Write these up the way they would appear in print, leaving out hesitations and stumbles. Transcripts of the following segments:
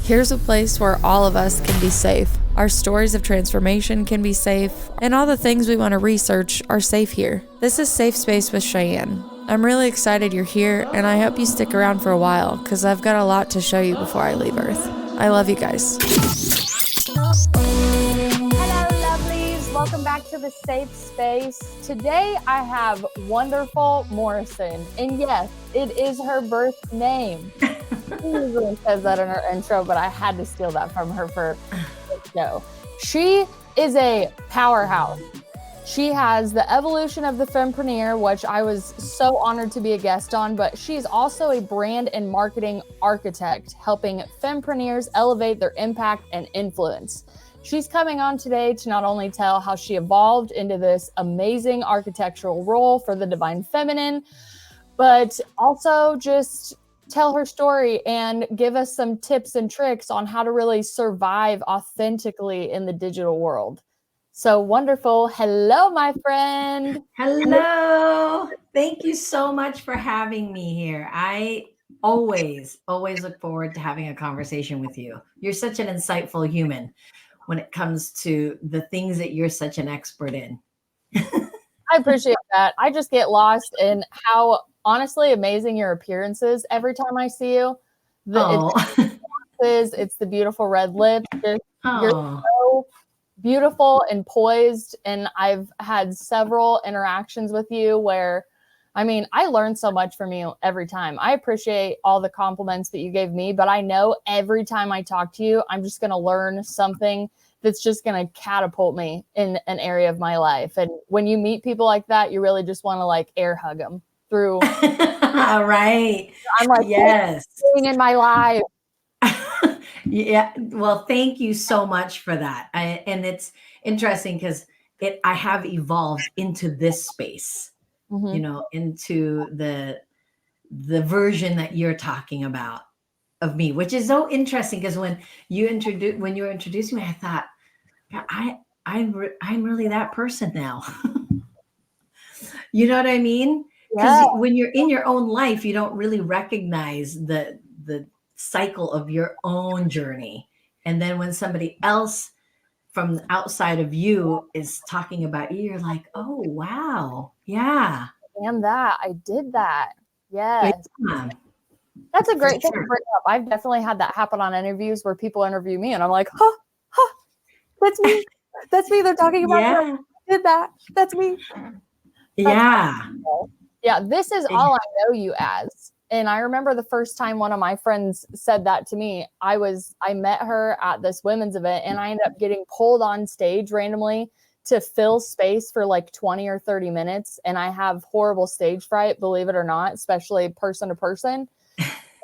Here's a place where all of us can be safe. Our stories of transformation can be safe, and all the things we want to research are safe here. This is Safe Space with Cheyenne. I'm really excited you're here, and I hope you stick around for a while, because I've got a lot to show you before I leave Earth. I love you guys. Hello, lovelies. Welcome back to the Safe Space. Today, I have Wonderful Morrison, and yes, it is her birth name. She usually says that in her intro, but I had to steal that from her for the show. She is a powerhouse. She has the evolution of the Fempreneur, which I was so honored to be a guest on, but she's also a brand and marketing architect, helping Fempreneurs elevate their impact and influence. She's coming on today to not only tell how she evolved into this amazing architectural role for the divine feminine, but also just tell her story and give us some tips and tricks on how to really survive authentically in the digital world. So Wonderful. Hello, my friend. Hello. Thank you so much for having me here. I always look forward to having a conversation with you. You're such an insightful human when it comes to the things that you're such an expert in. I appreciate that. I just get lost in how honestly amazing your appearance is every time I see you. It's the beautiful red lips. You're so beautiful and poised. And I've had several interactions with you where, I mean, I learn so much from you every time. I appreciate all the compliments that you gave me, but I know every time I talk to you, I'm just going to learn something that's just going to catapult me in an area of my life. And when you meet people like that, you really just want to like air hug them through. Right. I'm like, yes, in my life. Yeah. Well, thank you so much for that. And it's interesting because I have evolved into this space, you know, into the version that you're talking about of me, which is so interesting because when you were introducing me, I thought, yeah, I'm really that person now. You know what I mean? Because when you're in your own life, you don't really recognize the cycle of your own journey. And then when somebody else from outside of you is talking about you, you're like, oh, wow. Yeah. And that I did that. Yes. Yeah. That's a great thing to bring up. I've definitely had that happen on interviews where people interview me and I'm like, that's me. That's me. They're talking about me. I did that. That's me. Yeah. Yeah. This is all I know you as. And I remember the first time one of my friends said that to me, I met her at this women's event and I ended up getting pulled on stage randomly to fill space for like 20 or 30 minutes. And I have horrible stage fright, believe it or not, especially person to person.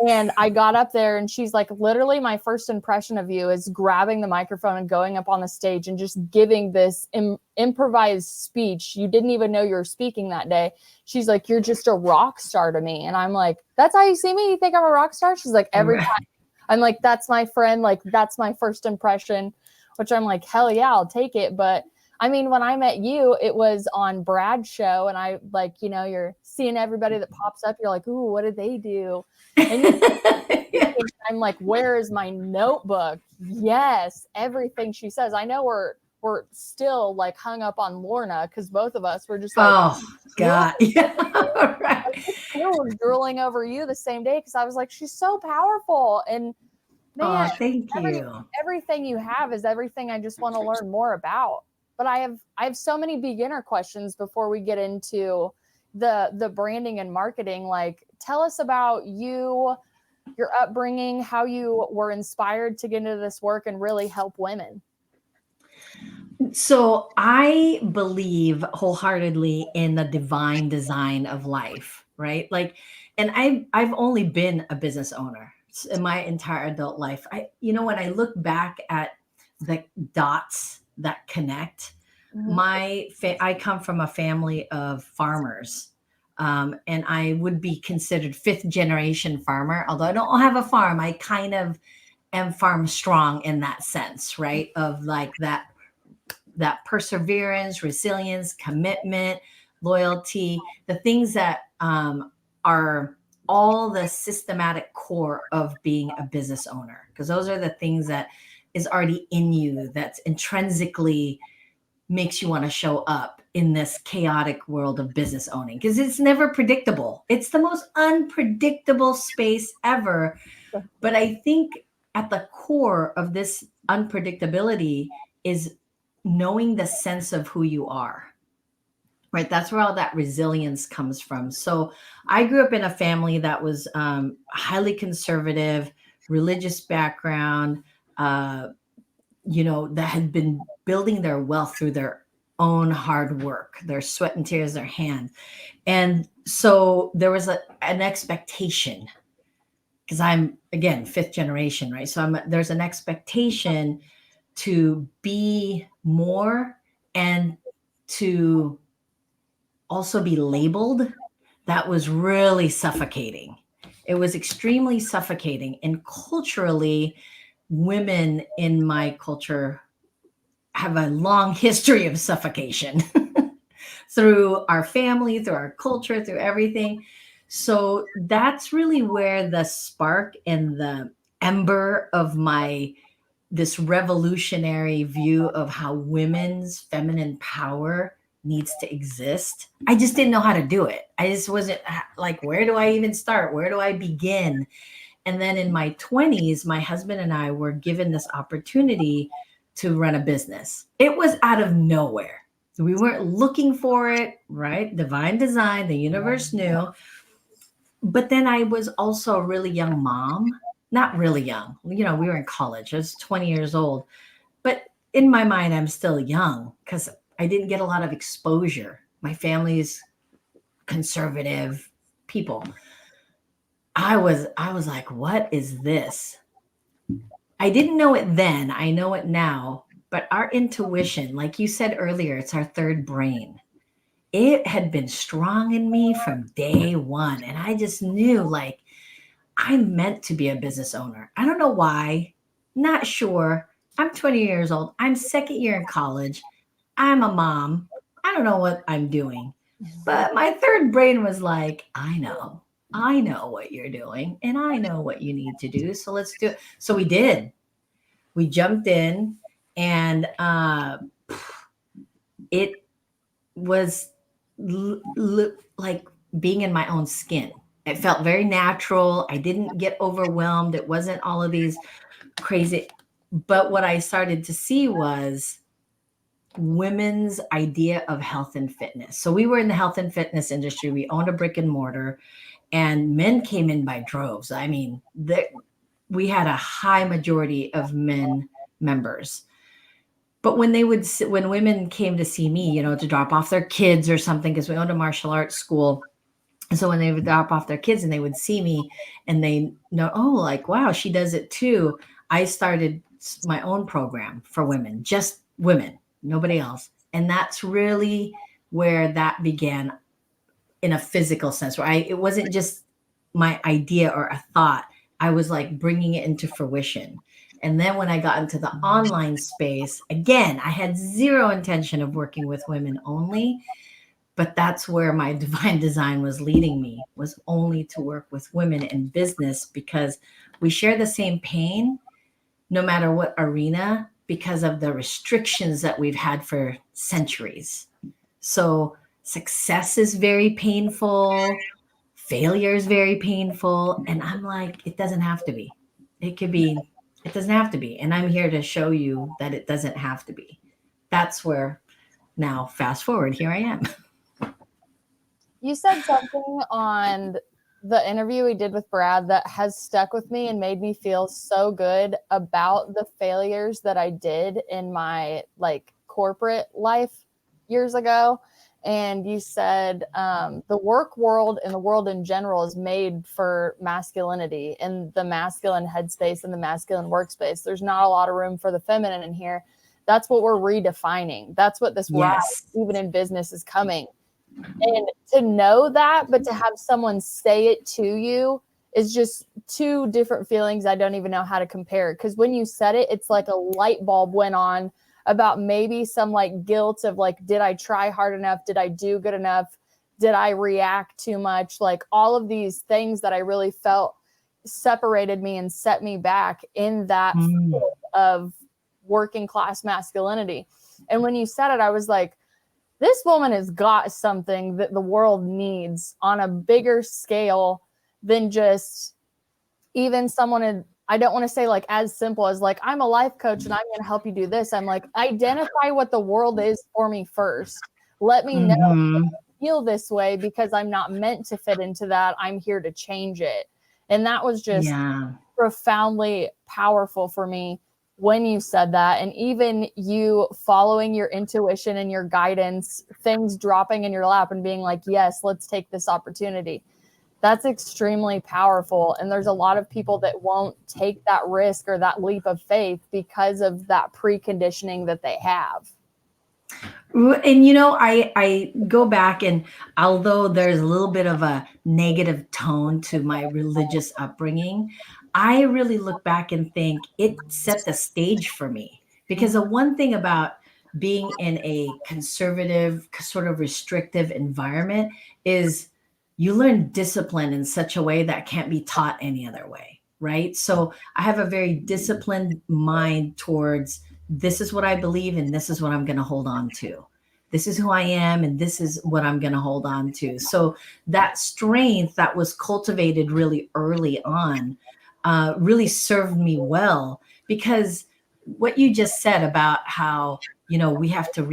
And I got up there and she's like, literally my first impression of you is grabbing the microphone and going up on the stage and just giving this improvised speech. You didn't even know you were speaking that day. She's like, you're just a rock star to me. And I'm like, that's how you see me? You think I'm a rock star? She's like, every time. I'm like, that's my friend. Like, that's my first impression, which I'm like, hell yeah, I'll take it. But I mean, when I met you, it was on Brad's show and I like, you know, you're seeing everybody that pops up. You're like, ooh, what did they do? And I'm like, where is my notebook? Yes. Everything she says. I know we're still like hung up on Lorna because both of us were just like, oh God. Yeah. Right. I was drooling over you the same day because I was like, she's so powerful. And man, thank you. Everything you have is everything I just want to learn more about. But I have so many beginner questions before we get into the branding and marketing. Like, tell us about you, your upbringing, how you were inspired to get into this work and really help women. So I believe wholeheartedly in the divine design of life, right? Like, and I've only been a business owner in my entire adult life. When I look back at the dots that connect, I come from a family of farmers. And I would be considered fifth generation farmer, although I don't have a farm. I kind of am farm strong in that sense, right? Of like that perseverance, resilience, commitment, loyalty, the things that are all the systematic core of being a business owner, because those are the things that is already in you, that's intrinsically makes you want to show up in this chaotic world of business owning, because it's never predictable. It's the most unpredictable space ever. But I think at the core of this unpredictability is knowing the sense of who you are. Right. That's where all that resilience comes from. So I grew up in a family that was highly conservative, religious background, that had been building their wealth through their own hard work, their sweat and tears, their hand. And so there was an expectation, because I'm, again, fifth generation, right? So there's an expectation to be more and to also be labeled. That was really suffocating. It was extremely suffocating. And culturally, women in my culture have a long history of suffocation through our family, through our culture, through everything. So that's really where the spark and the ember of this revolutionary view of how women's feminine power needs to exist. I just didn't know how to do it. I just wasn't like, where do I even start? Where do I begin? And then in my 20s, my husband and I were given this opportunity to run a business. It was out of nowhere. We weren't looking for it, right? Divine design, the universe knew. But then I was also a really young mom, not really young. We were in college. I was 20 years old. But in my mind, I'm still young because I didn't get a lot of exposure. My family's conservative people. I was like, what is this? I didn't know it then. I know it now. But our intuition, like you said earlier, it's our third brain. It had been strong in me from day one. And I just knew, like, I'm meant to be a business owner. I don't know why. Not sure. I'm 20 years old. I'm second year in college. I'm a mom. I don't know what I'm doing. But my third brain was like, I know what you're doing, and I know what you need to do. So let's do it. So we did. We jumped in, and it was like being in my own skin. It felt very natural. I didn't get overwhelmed. It wasn't all of these crazy. But what I started to see was women's idea of health and fitness. So we were in the health and fitness industry. We owned a brick and mortar, and men came in by droves. I mean, we had a high majority of men members. But when women came to see me, to drop off their kids or something, because we owned a martial arts school. So when they would drop off their kids and they would see me and they know, oh, like, wow, she does it too. I started my own program for women, just women, nobody else. And that's really where that began in a physical sense, where it wasn't just my idea or a thought. I was like bringing it into fruition. And then when I got into the online space, again, I had zero intention of working with women only, but that's where my divine design was leading me, was only to work with women in business, because we share the same pain, no matter what arena, because of the restrictions that we've had for centuries. So success is very painful. Failure is very painful. And I'm like, it doesn't have to be. It doesn't have to be. And I'm here to show you that it doesn't have to be. That's where, now fast forward, here I am. You said something on the interview we did with Brad that has stuck with me and made me feel so good about the failures that I did in my corporate life years ago. And you said the work world and the world in general is made for masculinity and the masculine headspace and the masculine workspace. There's not a lot of room for the feminine in here. That's what we're redefining. That's what this rise, even in business, is coming. And to know that, but to have someone say it to you is just two different feelings. I don't even know how to compare. Because when you said it, it's like a light bulb went on about maybe some guilt of did I try hard enough? Did I do good enough? Did I react too much? Like all of these things that I really felt separated me and set me back in that field of working class masculinity. And when you said it, I was like, this woman has got something that the world needs on a bigger scale than just even someone I don't want to say like as simple as like, I'm a life coach and I'm going to help you do this. I'm like, identify what the world is for me first. Let me know I feel this way because I'm not meant to fit into that. I'm here to change it. And that was just profoundly powerful for me when you said that. And even you following your intuition and your guidance, things dropping in your lap and being like, yes, let's take this opportunity. That's extremely powerful. And there's a lot of people that won't take that risk or that leap of faith because of that preconditioning that they have. And, you know, I go back, and although there's a little bit of a negative tone to my religious upbringing, I really look back and think it set the stage for me. Because the one thing about being in a conservative, sort of restrictive environment is you learn discipline in such a way that can't be taught any other way, right? So I have a very disciplined mind towards, this is what I believe and this is what I'm going to hold on to. This is who I am and this is what I'm going to hold on to. So that strength that was cultivated really early on really served me well, because what you just said about how, you know, we have to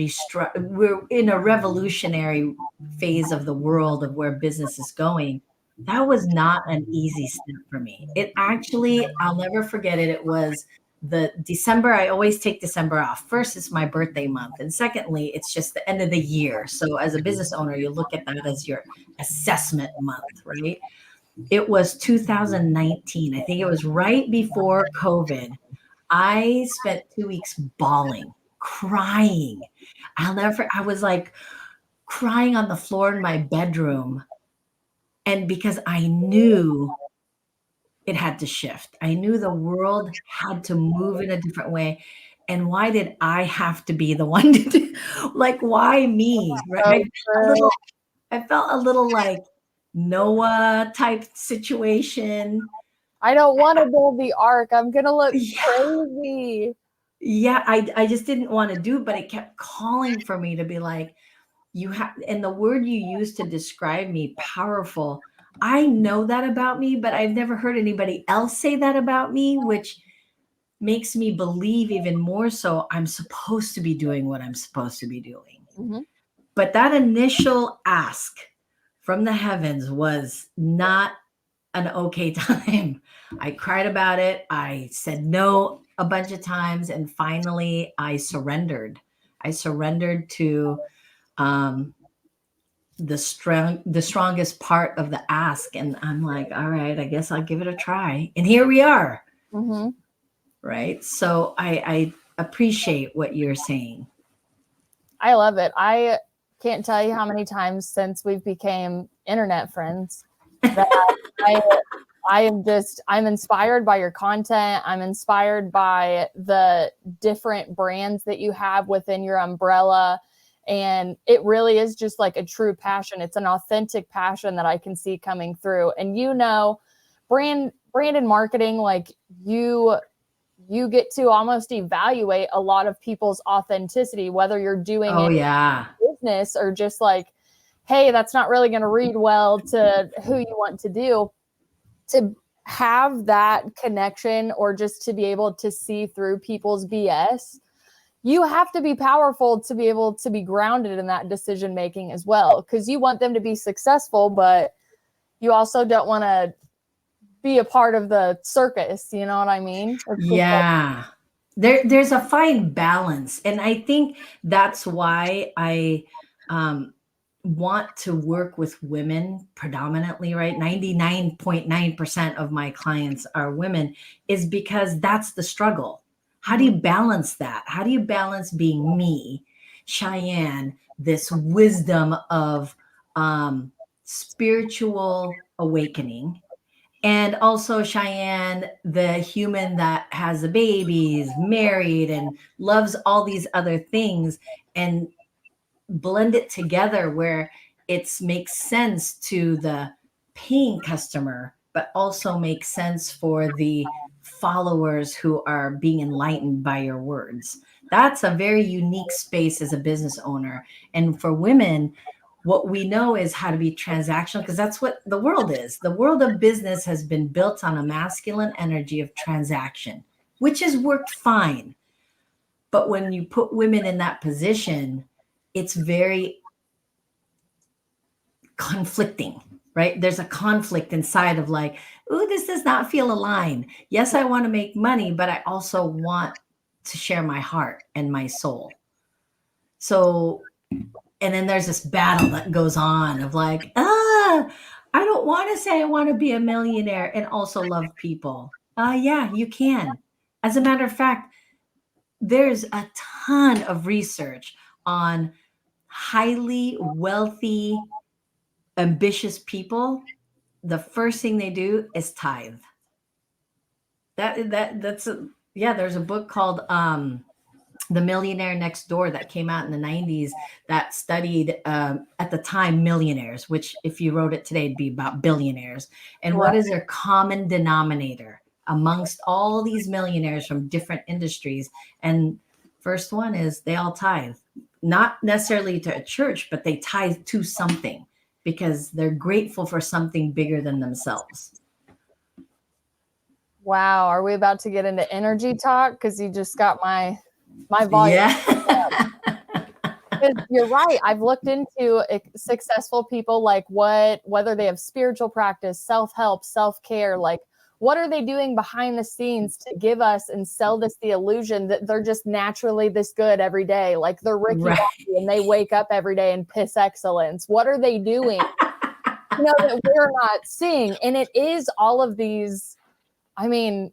we're in a revolutionary phase of the world of where business is going. That was not an easy step for me. It actually, I'll never forget it. It was the December. I always take December off. First, it's my birthday month. And secondly, it's just the end of the year. So as a business owner, you look at that as your assessment month, right? It was 2019. I think it was right before COVID. I spent 2 weeks bawling, crying. I was like crying on the floor in my bedroom. And because I knew it had to shift. I knew the world had to move in a different way. And why did I have to be the one to do, like, why me? Right? I felt a little like Noah type situation. I don't want to build the ark. I'm going to look crazy. Yeah, I just didn't want to do it, but it kept calling for me to be like, you have, and the word you used to describe me, powerful. I know that about me, but I've never heard anybody else say that about me, which makes me believe even more so I'm supposed to be doing what I'm supposed to be doing. But that initial ask from the heavens was not an okay time. I cried about it. I said no a bunch of times. And finally, I surrendered. I surrendered to the strongest part of the ask. And I'm like, all right, I guess I'll give it a try. And here we are. Right. So I appreciate what you're saying. I love it. I can't tell you how many times since we've became internet friends that I'm inspired by your content. I'm inspired by the different brands that you have within your umbrella. And it really is just like a true passion. It's an authentic passion that I can see coming through. And, you know, brand and marketing, like you get to almost evaluate a lot of people's authenticity, whether you're doing business or just like, hey, that's not really going to read well to who you want to do. To have that connection or just to be able to see through people's BS, you have to be powerful to be able to be grounded in that decision making as well, because you want them to be successful, but you also don't want to be a part of the circus. You know what I mean? Yeah. There's a fine balance. And I think that's why I want to work with women predominantly, right? 99.9% of my clients are women, is because that's the struggle. How do you balance that? How do you balance being me, Cheyenne, this wisdom of spiritual awakening, and also Cheyenne, the human that has a baby, is married and loves all these other things, and blend it together where it makes sense to the paying customer, but also makes sense for the followers who are being enlightened by your words. That's a very unique space as a business owner. And for women, what we know is how to be transactional, because that's what the world is. The world of business has been built on a masculine energy of transaction, which has worked fine. But when you put women in that position, it's very conflicting, right? There's a conflict inside of like, ooh, this does not feel aligned. Yes, I want to make money, but I also want to share my heart and my soul. So, and then there's this battle that goes on of like, I don't want to say I want to be a millionaire and also love people. Yeah, you can. As a matter of fact, there's a ton of research on highly wealthy, ambitious people. The first thing they do is tithe. There's a book called The Millionaire Next Door that came out in the 90s that studied at the time millionaires, which if you wrote it today, it'd be about billionaires. And what is their common denominator amongst all these millionaires from different industries? And first one is they all tithe, not necessarily to a church, but they tithe to something because they're grateful for something bigger than themselves. Wow. Are we about to get into energy talk? Because you just got my volume. Yeah. You're right. I've looked into successful people, like whether they have spiritual practice, self-help, self-care, like what are they doing behind the scenes to give us and sell this the illusion that they're just naturally this good every day? Like they're Ricky Bobby and they wake up every day and piss excellence. What are they doing? That we're not seeing. And it is all of these, I mean,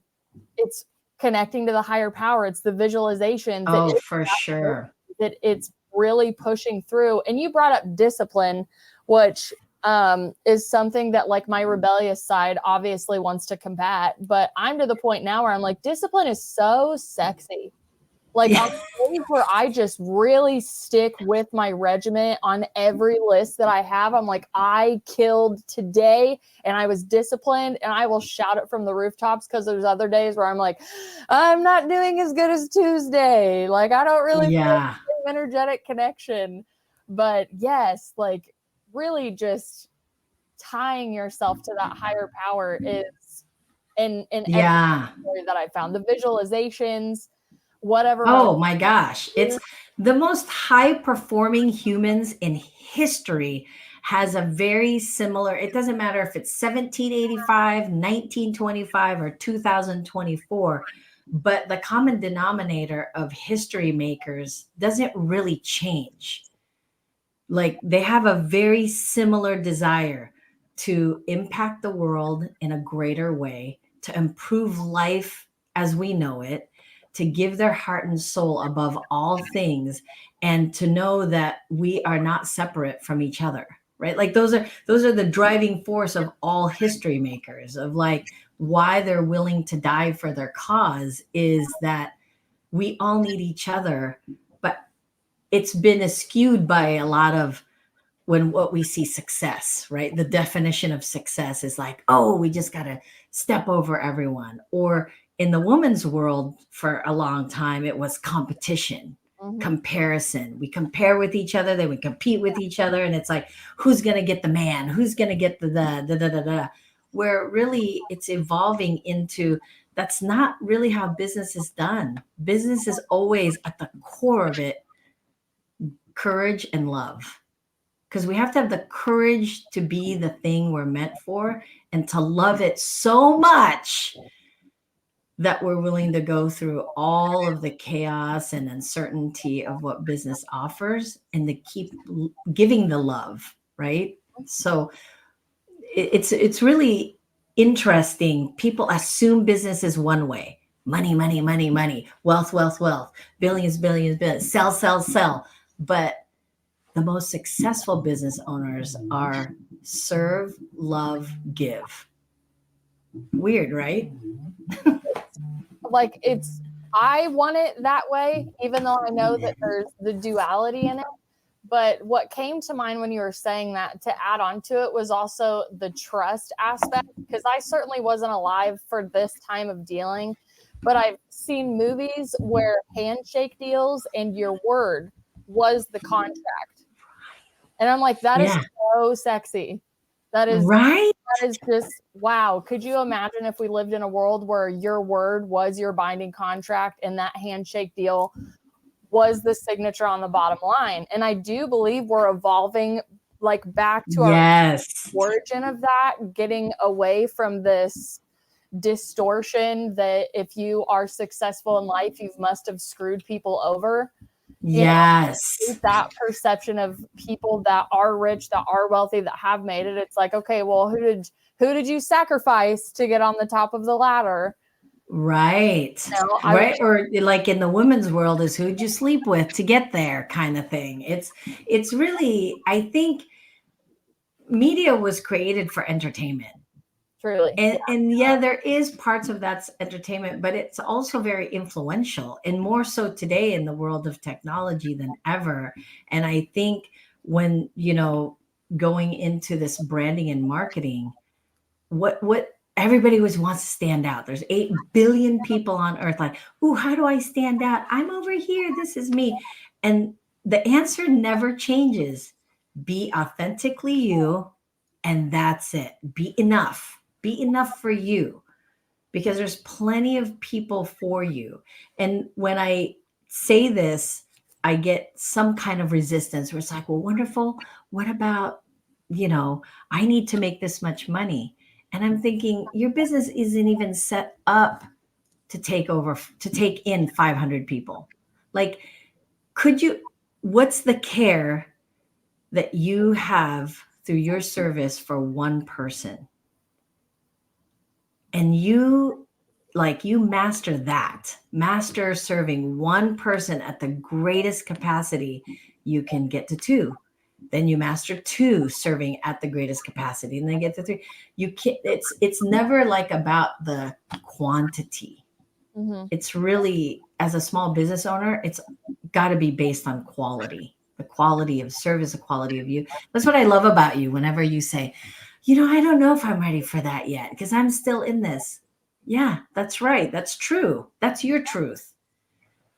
it's connecting to the higher power. It's the visualization. Oh, for sure. That it's really pushing through. And you brought up discipline, which is something that like my rebellious side obviously wants to combat. But I'm to the point now where I'm like, discipline is so sexy. Like on days where I just really stick with my regiment on every list that I have, I'm like, I killed today and I was disciplined, and I will shout it from the rooftops, because there's other days where I'm like, I'm not doing as good as Tuesday. Like I don't really feel the same energetic connection. But yes, like really just tying yourself to that higher power is in every story that I found. The visualizations, whatever. Oh my gosh. It's the most high performing humans in history has a very similar, it doesn't matter if it's 1785, 1925, or 2024, but the common denominator of history makers doesn't really change. Like they have a very similar desire to impact the world in a greater way, to improve life as we know it, to give their heart and soul above all things, and to know that we are not separate from each other, right? Like those are the driving force of all history makers, of like why they're willing to die for their cause, is that we all need each other. But it's been eschewed by a lot of what we see success, right? The definition of success is like, oh, we just got to step over everyone. Or in the woman's world for a long time, it was competition, comparison. We compare with each other, then we compete with each other. And it's like, who's going to get the man? Who's going to get the where really it's evolving into, that's not really how business is done. Business is always at the core of it, courage and love. Because we have to have the courage to be the thing we're meant for, and to love it so much that we're willing to go through all of the chaos and uncertainty of what business offers, and to keep giving the love, right? So it's really interesting. People assume business is one way: money, money, money, money, wealth, wealth, wealth, billions, billions, billions, sell, sell, sell. But the most successful business owners are serve, love, give. Weird, right? Like I want it that way, even though I know that there's the duality in it. But what came to mind when you were saying that, to add on to it, was also the trust aspect, because I certainly wasn't alive for this time of dealing, but I've seen movies where handshake deals and your word was the contract. And I'm like, that is so sexy. That is right. That is just, wow. Could you imagine if we lived in a world where your word was your binding contract and that handshake deal was the signature on the bottom line? And I do believe we're evolving like back to our origin of that, getting away from this distortion that if you are successful in life, you must have screwed people over. That perception of people that are rich, that are wealthy, that have made it. It's like, okay, well, who did you sacrifice to get on the top of the ladder? Right. Right. Or like in the women's world is who'd you sleep with to get there kind of thing. It's really, I think media was created for entertainment. Truly. And there is parts of that's entertainment, but it's also very influential, and more so today in the world of technology than ever. And I think when, going into this branding and marketing, what everybody wants to stand out. There's 8 billion people on earth like, ooh, how do I stand out? I'm over here. This is me. And the answer never changes. Be authentically you, and that's it. Be enough. Be enough for you, because there's plenty of people for you. And when I say this, I get some kind of resistance where it's like, well, wonderful. What about, I need to make this much money. And I'm thinking your business isn't even set up to take in 500 people. Like, what's the care that you have through your service for one person? And you master serving one person at the greatest capacity, you can get to 2. Then you master 2 serving at the greatest capacity, and then get to 3. It's never like about the quantity. Mm-hmm. It's really, as a small business owner, it's got to be based on quality, the quality of service, the quality of you. That's what I love about you. Whenever you say, I don't know if I'm ready for that yet because I'm still in this. Yeah, that's right. That's true. That's your truth.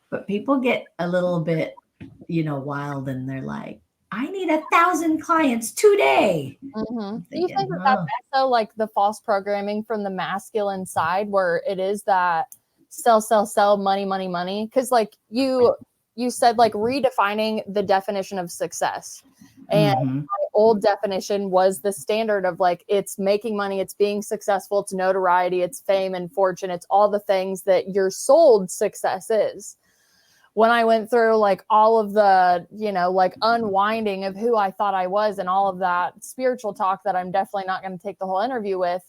But people get a little bit, wild, and they're like, I need 1,000 clients today. Mm-hmm. Do you think that's also like the false programming from the masculine side, where it is that sell, money, money, money? Because like you said, like redefining the definition of success. And my old definition was the standard of like, it's making money, it's being successful, it's notoriety, it's fame and fortune, it's all the things that your sold success is. When I went through like all of the, like unwinding of who I thought I was and all of that spiritual talk that I'm definitely not going to take the whole interview with,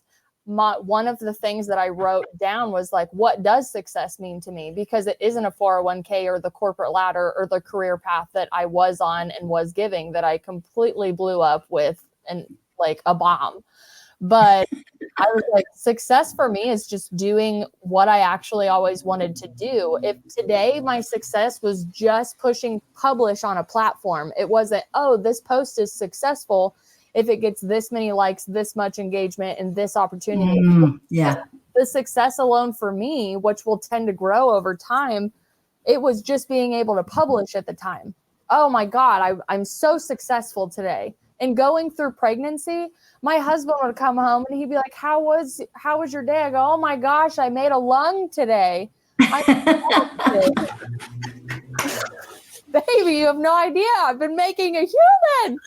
one of the things that I wrote down was like, what does success mean to me? Because it isn't a 401k or the corporate ladder or the career path that I was on and was giving, that I completely blew up with, and like a bomb. But I was like, success for me is just doing what I actually always wanted to do. If today my success was just pushing publish on a platform, it wasn't, oh, this post is successful if it gets this many likes, this much engagement, and this opportunity. The success alone for me, which will tend to grow over time, it was just being able to publish at the time. Oh my God, I'm so successful today. And going through pregnancy, my husband would come home and he'd be like, how was your day? I go, oh my gosh, I made a lung today. Baby, you have no idea. I've been making a human.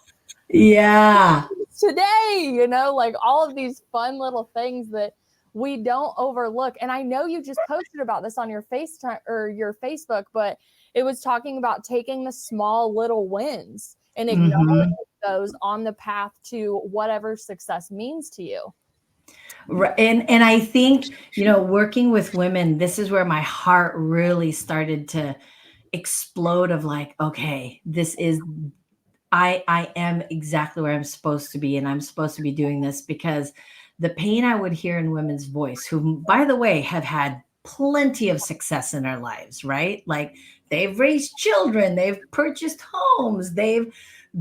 Yeah. Today, like all of these fun little things that we don't overlook. And I know you just posted about this on your FaceTime or your Facebook, but it was talking about taking the small little wins and acknowledging those on the path to whatever success means to you. And I think, working with women, this is where my heart really started to explode of like, okay, I am exactly where I'm supposed to be, and I'm supposed to be doing this, because the pain I would hear in women's voice, who, by the way, have had plenty of success in their lives, right? Like they've raised children, they've purchased homes, they've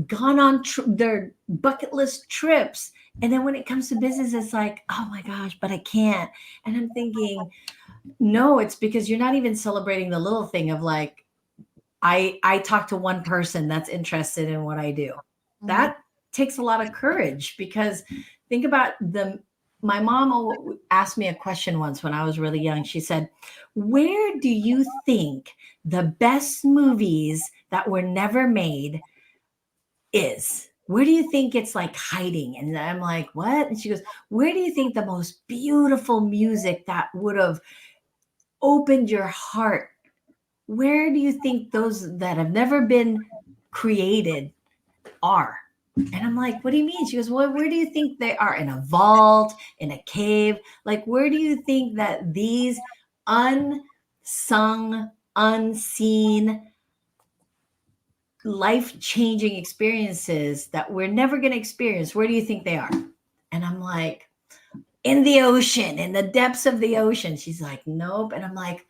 gone on their bucket list trips. And then when it comes to business, it's like, oh my gosh, but I can't. And I'm thinking, no, it's because you're not even celebrating the little thing of like, I talk to one person that's interested in what I do. That takes a lot of courage, because think about my mom asked me a question once when I was really young. She said, where do you think the best movies that were never made is? Where do you think it's like hiding? And I'm like, what? And she goes, where do you think the most beautiful music that would have opened your heart, where do you think those that have never been created are? And I'm like, what do you mean? She goes, well, where do you think they are? In a vault, in a cave? Like, where do you think that these unsung, unseen, life-changing experiences that we're never going to experience, where do you think they are? And I'm like, in the ocean, in the depths of the ocean. She's like, nope. And I'm like,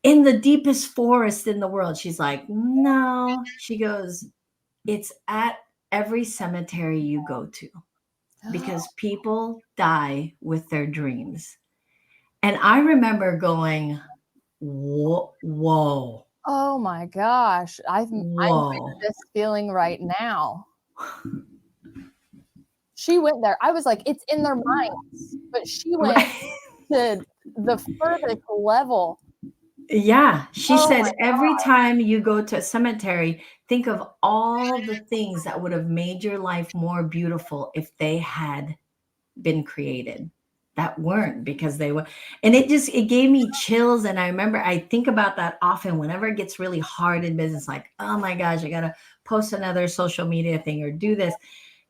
in the deepest forest in the world. She's like, no. She goes, it's at every cemetery you go to, because people die with their dreams. And I remember going, whoa. Oh my gosh. I'm this feeling right now. She went there. I was like, it's in their minds, but she went to the furthest level. Yeah. She said, every time you go to a cemetery, think of all the things that would have made your life more beautiful if they had been created, that weren't, because they were. And it gave me chills. And I remember, I think about that often whenever it gets really hard in business, like, oh my gosh, I got to post another social media thing or do this.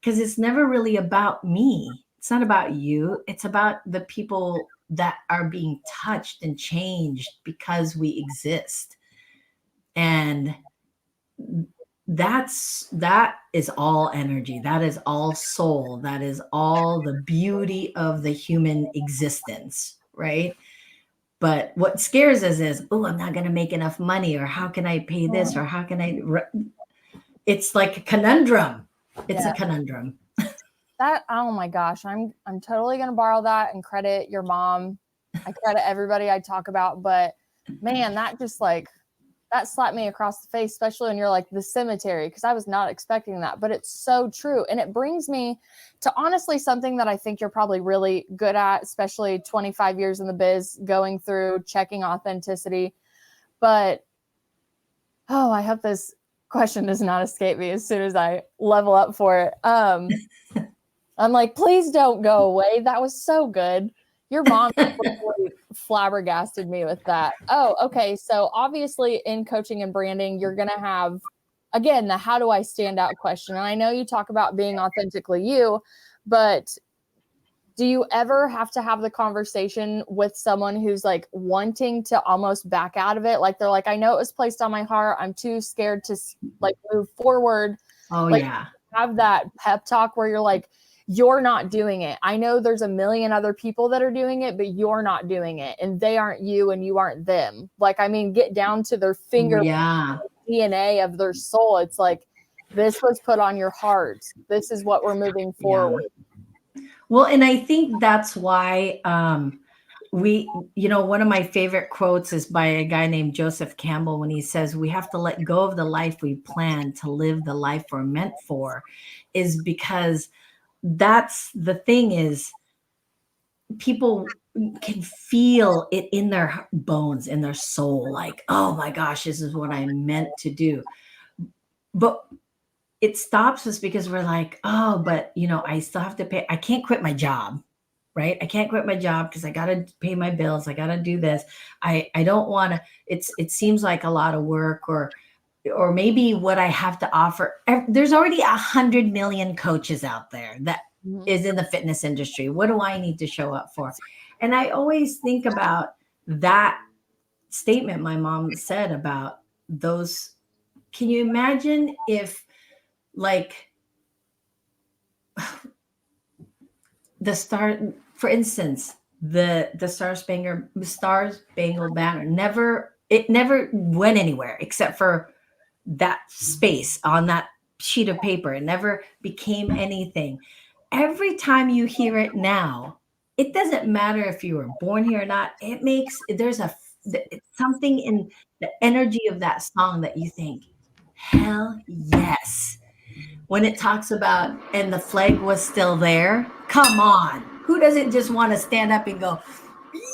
Because it's never really about me. It's not about you. It's about the people that are being touched and changed because we exist. And that is all energy. That is all soul. That is all the beauty of the human existence, right? But what scares us is, oh, I'm not going to make enough money, or how can I pay this, or how can I? It's like a conundrum. It's a conundrum. Oh my gosh, I'm totally gonna borrow that and credit your mom. I credit everybody I talk about, but man, that just like that slapped me across the face, especially when you're like the cemetery, because I was not expecting that, but it's so true. And it brings me to honestly something that I think you're probably really good at, especially 25 years in the biz, going through checking authenticity. But I hope this question does not escape me as soon as I level up for it. I'm like, please don't go away. That was so good. Your mom really flabbergasted me with that. Oh, okay. So obviously in coaching and branding, you're going to have, again, the how do I stand out question. And I know you talk about being authentically you, but do you ever have to have the conversation with someone who's like wanting to almost back out of it? Like they're like, I know it was placed on my heart. I'm too scared to like move forward. Oh, like, yeah. Have that pep talk where you're like, you're not doing it. I know there's a million other people that are doing it, but you're not doing it. And they aren't you and you aren't them. Like, I mean, get down to their finger DNA of their soul. It's like, this was put on your heart. This is what we're moving forward. Well, and I think that's why one of my favorite quotes is by a guy named Joseph Campbell, when he says, we have to let go of the life we plan to live the life we're meant for, is because that's the thing is people can feel it in their bones, in their soul, like, oh my gosh, this is what I'm meant to do. But it stops us because we're like, oh, but I still have to pay. I can't quit my job, right? I can't quit my job because I got to pay my bills. I got to do this. I don't want to, it seems like a lot of work, or maybe what I have to offer. There's already 100 million coaches out there that is in the fitness industry. What do I need to show up for? And I always think about that statement my mom said about those. Can you imagine if, like, the start, for instance, the Star Spangled Banner never went anywhere except for that space on that sheet of paper. It never became anything. Every time you hear it now, it doesn't matter if you were born here or not. There's something in the energy of that song that you think, hell yes. When it talks about, and the flag was still there, come on. Who doesn't just want to stand up and go,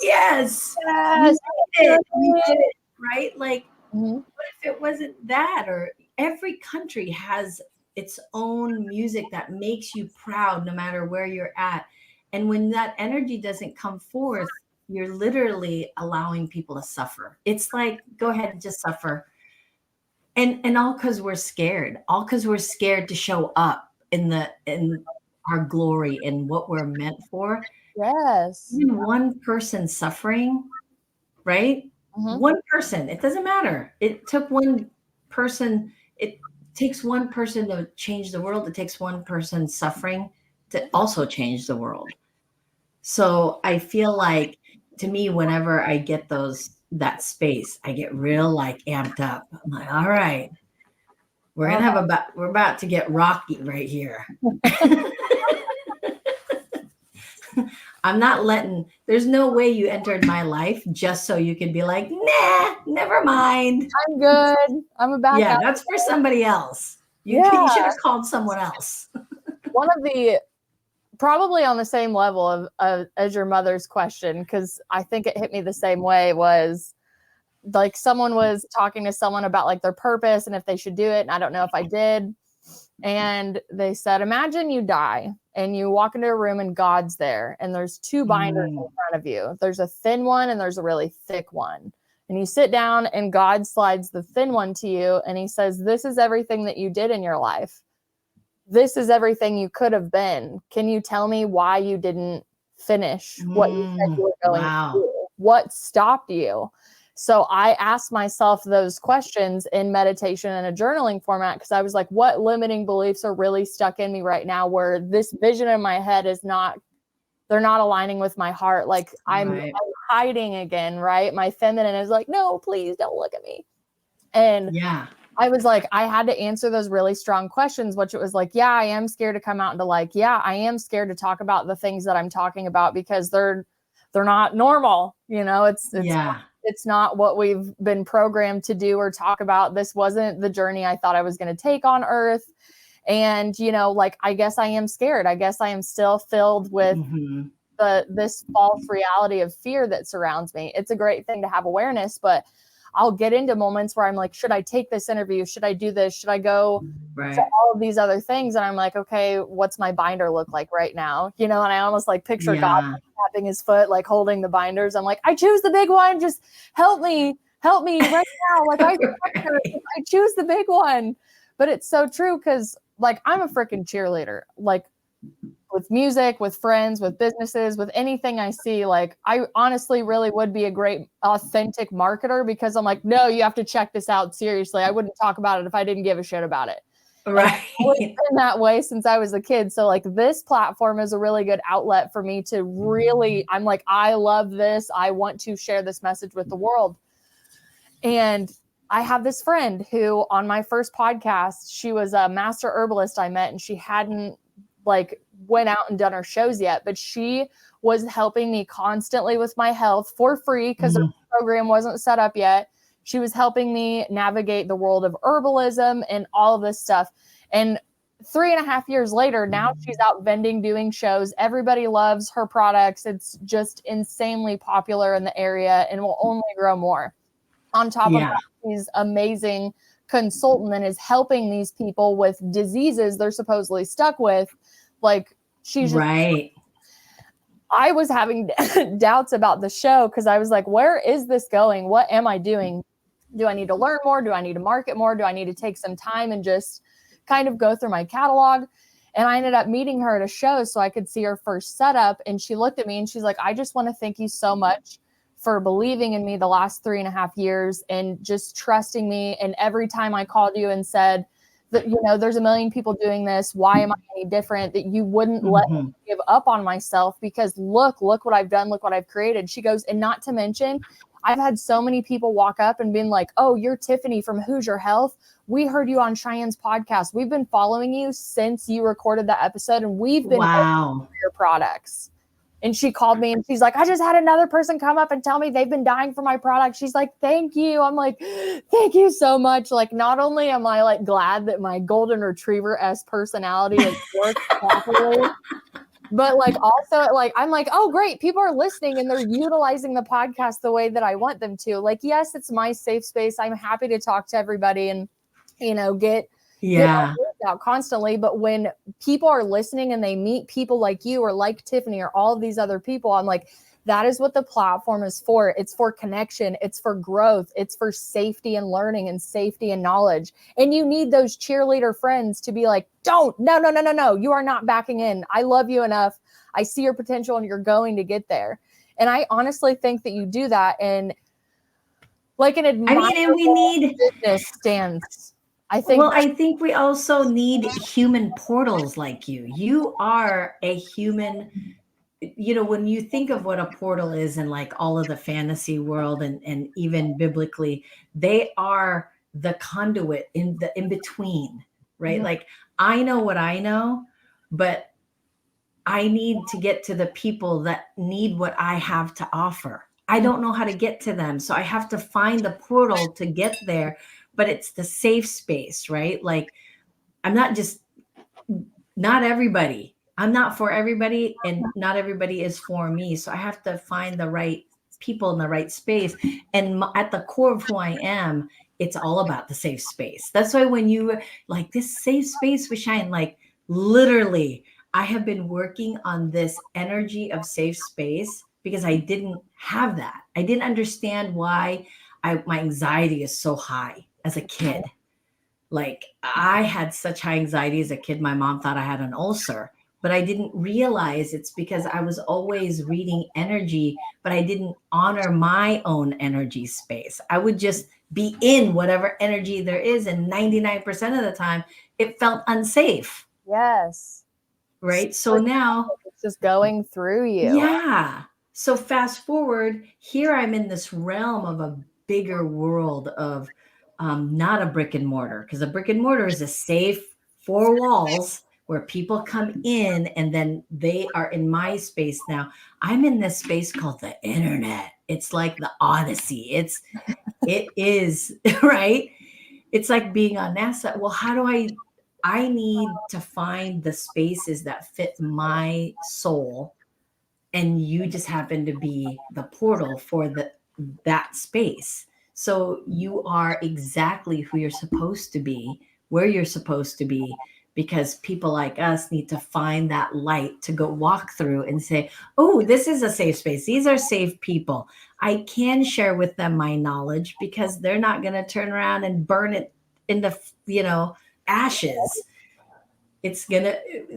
yes, Yes. we did it, right? Like, Mhm. what if it wasn't that? Or every country has its own music that makes you proud no matter where you're at. And when that energy doesn't come forth, you're literally allowing people to suffer. It's like, go ahead and just suffer. And all because we're scared, to show up in our glory and what we're meant for. Yes. Even one person suffering, right? Mhm. One person, it doesn't matter. It took one person. It takes one person to change the world. It takes one person suffering to also change the world. So I feel like, to me, whenever I get that space, I get real like amped up. I'm like, all right, we're about to get rocky right here. I'm not there's no way you entered my life just so you could be like, nah, never mind. I'm good. I'm about Yeah, that's for somebody else. You should have called someone else. One of the, probably on the same level of as your mother's question, because I think it hit me the same way, was like someone was talking to someone about like their purpose and if they should do it. And I don't know if I did. And they said, imagine you die and you walk into a room and God's there and there's two binders in front of you. There's a thin one and there's a really thick one. And you sit down and God slides the thin one to you and he says, this is everything that you did in your life. This is everything you could have been. Can you tell me why you didn't finish what you said you were going to do? What stopped you? So I asked myself those questions in meditation and a journaling format, because I was like, what limiting beliefs are really stuck in me right now where this vision in my head they're not aligning with my heart. Like I'm hiding again, right? My feminine is like, no, please don't look at me. And I was like, I had to answer those really strong questions, which it was like, yeah, I am scared to come out into like, yeah, I am scared to talk about the things that I'm talking about because they're not normal. You know, it's not what we've been programmed to do or talk about. This wasn't the journey I thought I was going to take on earth. And, you know, like, I guess I am scared. I guess I am still filled with this false reality of fear that surrounds me. It's a great thing to have awareness, but I'll get into moments where I'm like, should I take this interview? Should I do this? Should I go to all of these other things? And I'm like, okay, what's my binder look like right now? You know, and I almost like picture God tapping his foot, like holding the binders. I'm like, I choose the big one. Just help me right now. Like I choose the big one. But it's so true because like I'm a freaking cheerleader. Like with music, with friends, with businesses, with anything I see, like I honestly really would be a great authentic marketer because I'm like, no, you have to check this out seriously. I wouldn't talk about it if I didn't give a shit about it. Right. It's been that way since I was a kid. So like this platform is a really good outlet for me to really, I'm like, I love this. I want to share this message with the world. And I have this friend who on my first podcast, she was a master herbalist I met and she hadn't like went out and done her shows yet, but she was helping me constantly with my health for free because the program wasn't set up yet. She was helping me navigate the world of herbalism and all of this stuff. And 3.5 years later, now she's out vending, doing shows. Everybody loves her products. It's just insanely popular in the area and will only grow more. On top of that, she's amazing consultant and is helping these people with diseases they're supposedly stuck with. Like she's just, I was having doubts about the show because I was like, where is this going? What am I doing? Do I need to learn more? Do I need to market more? Do I need to take some time and just kind of go through my catalog? And I ended up meeting her at a show so I could see her first setup. And she looked at me and she's like, I just want to thank you so much for believing in me the last 3.5 years and just trusting me. And every time I called you and said, there's a million people doing this. Why am I any different? That you wouldn't let me give up on myself because look what I've done. Look what I've created. She goes, and not to mention, I've had so many people walk up and been like, oh, you're Tiffany from Hoosier Health. We heard you on Cheyenne's podcast. We've been following you since you recorded that episode, and we've been wow for your products. And she called me and she's like, I just had another person come up and tell me they've been dying for my product. She's like, thank you. I'm like, thank you so much. Like, not only am I like glad that my golden retriever-esque personality has worked properly, but like also like, I'm like, oh, great. People are listening and they're utilizing the podcast the way that I want them to. Like, yes, it's my safe space. I'm happy to talk to everybody and, get out constantly. But when people are listening and they meet people like you or like Tiffany or all of these other people, I'm like, that is what the platform is for. It's for connection. It's for growth. It's for safety and learning and safety and knowledge. And you need those cheerleader friends to be like, no, you are not backing in. I love you enough. I see your potential and you're going to get there. And I honestly think that you do that. And like an admirable business stance. I think we also need human portals like you. You are a human, when you think of what a portal is in like all of the fantasy world and even biblically, they are the conduit in between, right? Mm-hmm. Like I know what I know, but I need to get to the people that need what I have to offer. I don't know how to get to them. So I have to find the portal to get there. But it's the safe space, right? Like I'm not everybody. I'm not for everybody and not everybody is for me. So I have to find the right people in the right space. And at the core of who I am, it's all about the safe space. That's why when you like this safe space with Cheyenne, like literally, I have been working on this energy of safe space because I didn't have that. I didn't understand why my anxiety is so high. As a kid, like I had such high anxiety as a kid. My mom thought I had an ulcer, but I didn't realize it's because I was always reading energy, but I didn't honor my own energy space. I would just be in whatever energy there is. And 99% of the time it felt unsafe. Yes. Right. So now it's just going through you. Yeah. So fast forward here, I'm in this realm of a bigger world of not a brick and mortar, because a brick and mortar is a safe 4 walls where people come in and then they are in my space. Now I'm in this space called the internet. It's like the Odyssey. It is right. It's like being on NASA. Well, how do I need to find the spaces that fit my soul. And you just happen to be the portal for that space. So you are exactly who you're supposed to be, where you're supposed to be, because people like us need to find that light to go walk through and say, oh, this is a safe space. These are safe people. I can share with them my knowledge because they're not going to turn around and burn it in the, ashes.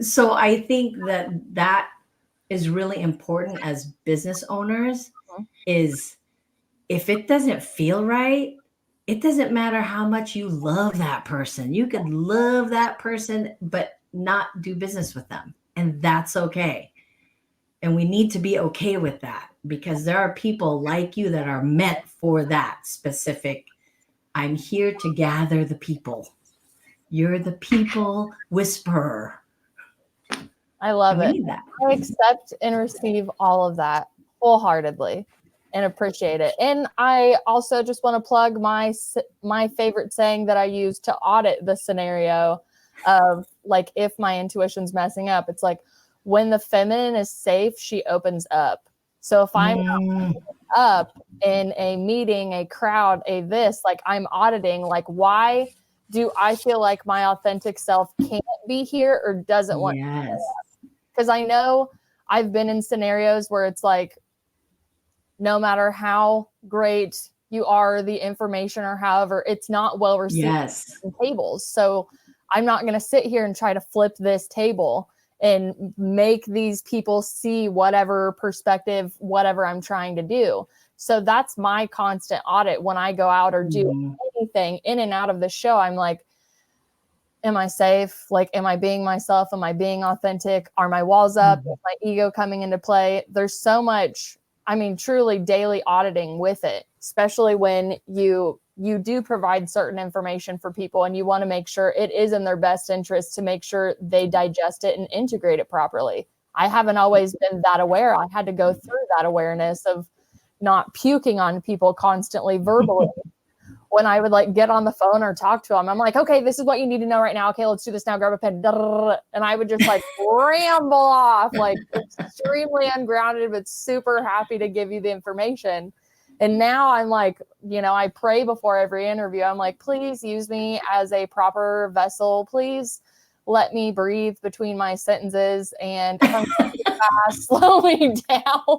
So I think that is really important as business owners is if it doesn't feel right, it doesn't matter how much you love that person. You could love that person, but not do business with them. And that's okay. And we need to be okay with that because there are people like you that are meant for that specific. I'm here to gather the people. You're the people whisperer. I love it. I accept and receive all of that wholeheartedly and appreciate it. And I also just want to plug my favorite saying that I use to audit the scenario of like, if my intuition's messing up, it's like when the feminine is safe, she opens up. So if I'm not up in a meeting, a crowd, like I'm auditing, like why do I feel like my authentic self can't be here or doesn't want to? Because I know I've been in scenarios where it's like, no matter how great you are, the information or however, it's not well received in tables. So I'm not going to sit here and try to flip this table and make these people see whatever perspective, whatever I'm trying to do. So that's my constant audit when I go out or do anything in and out of the show. I'm like, am I safe? Like, am I being myself? Am I being authentic? Are my walls up? Is my ego coming into play? There's so much, I mean, truly daily auditing with it, especially when you do provide certain information for people and you want to make sure it is in their best interest to make sure they digest it and integrate it properly. I haven't always been that aware. I had to go through that awareness of not puking on people constantly verbally. When I would like get on the phone or talk to them, I'm like, okay, this is what you need to know right now. Okay, let's do this now. Grab a pen. And I would just like ramble off, like extremely ungrounded, but super happy to give you the information. And now I'm like, you know, I pray before every interview. I'm like, please use me as a proper vessel. Please let me breathe between my sentences. And if I'm fast, slow me down.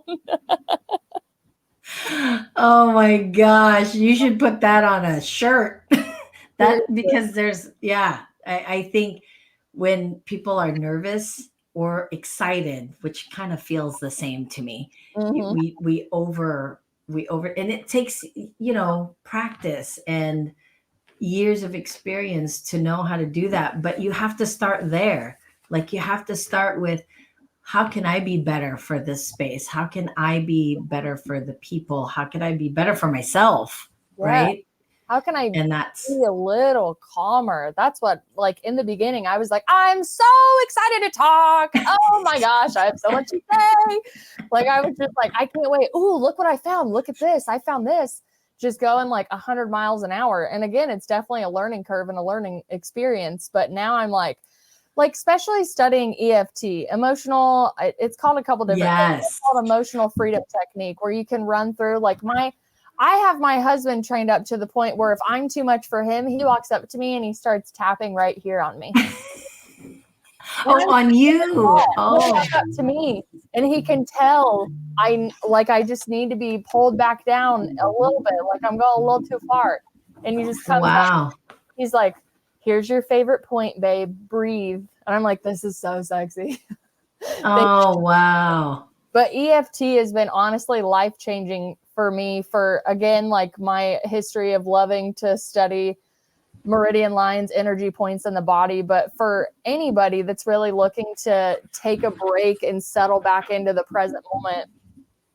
Oh my gosh, you should put that on a shirt. That because there's I think when people are nervous or excited, which kind of feels the same to me, we over and it takes, you know, practice and years of experience to know how to do that, but you have to start there. Like you have to start with, how can I be better for this space? How can I be better for the people? How can I be better for myself? Yeah. Right? How can I be a little calmer? That's what, like in the beginning, I was like, I'm so excited to talk. Oh my gosh, I have so much to say. Like I was just like, I can't wait. Ooh, look what I found. Look at this. I found this. Just going like 100 miles an hour. And again, it's definitely a learning curve and a learning experience. But now I'm like especially studying EFT, emotional, it's called a couple different things. It's called emotional freedom technique, where you can run through like I have my husband trained up to the point where if I'm too much for him, he walks up to me and he starts tapping right here on me. On you. Up to me. And he can tell I just need to be pulled back down a little bit. Like I'm going a little too far. And he just comes up. He's like, here's your favorite point, babe. Breathe. And I'm like, this is so sexy. Oh, wow. But EFT has been honestly life-changing for me for, again, like my history of loving to study meridian lines, energy points in the body. But for anybody that's really looking to take a break and settle back into the present moment,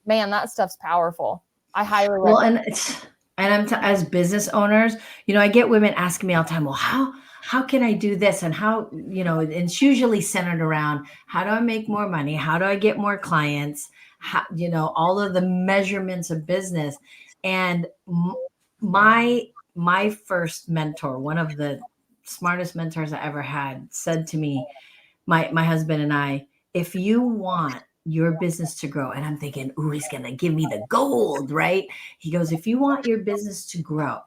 man, that stuff's powerful. I highly recommend it. And as business owners, you know, I get women asking me all the time, well, how can I do this? And how, you know, and it's usually centered around, how do I make more money? How do I get more clients? How, you know, all of the measurements of business. And my first mentor, one of the smartest mentors I ever had, said to me, my husband and I, if you want your business to grow. And I'm thinking, ooh, he's going to give me the gold, right? He goes, if you want your business to grow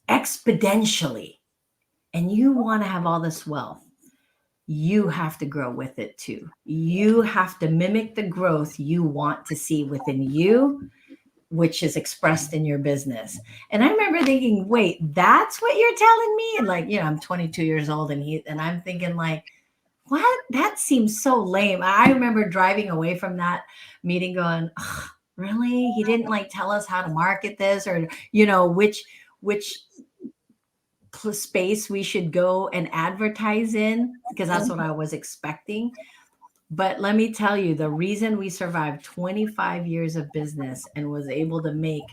exponentially and you want to have all this wealth, you have to grow with it too. You have to mimic the growth you want to see within you, which is expressed in your business. And I remember thinking, wait, that's what you're telling me? And like, you know, I'm 22 years old and I'm thinking like, what? That seems so lame. I remember driving away from that meeting going, oh, really? He didn't like tell us how to market this or, you know, which space we should go and advertise in, because that's what I was expecting. But let me tell you, the reason we survived 25 years of business and was able to make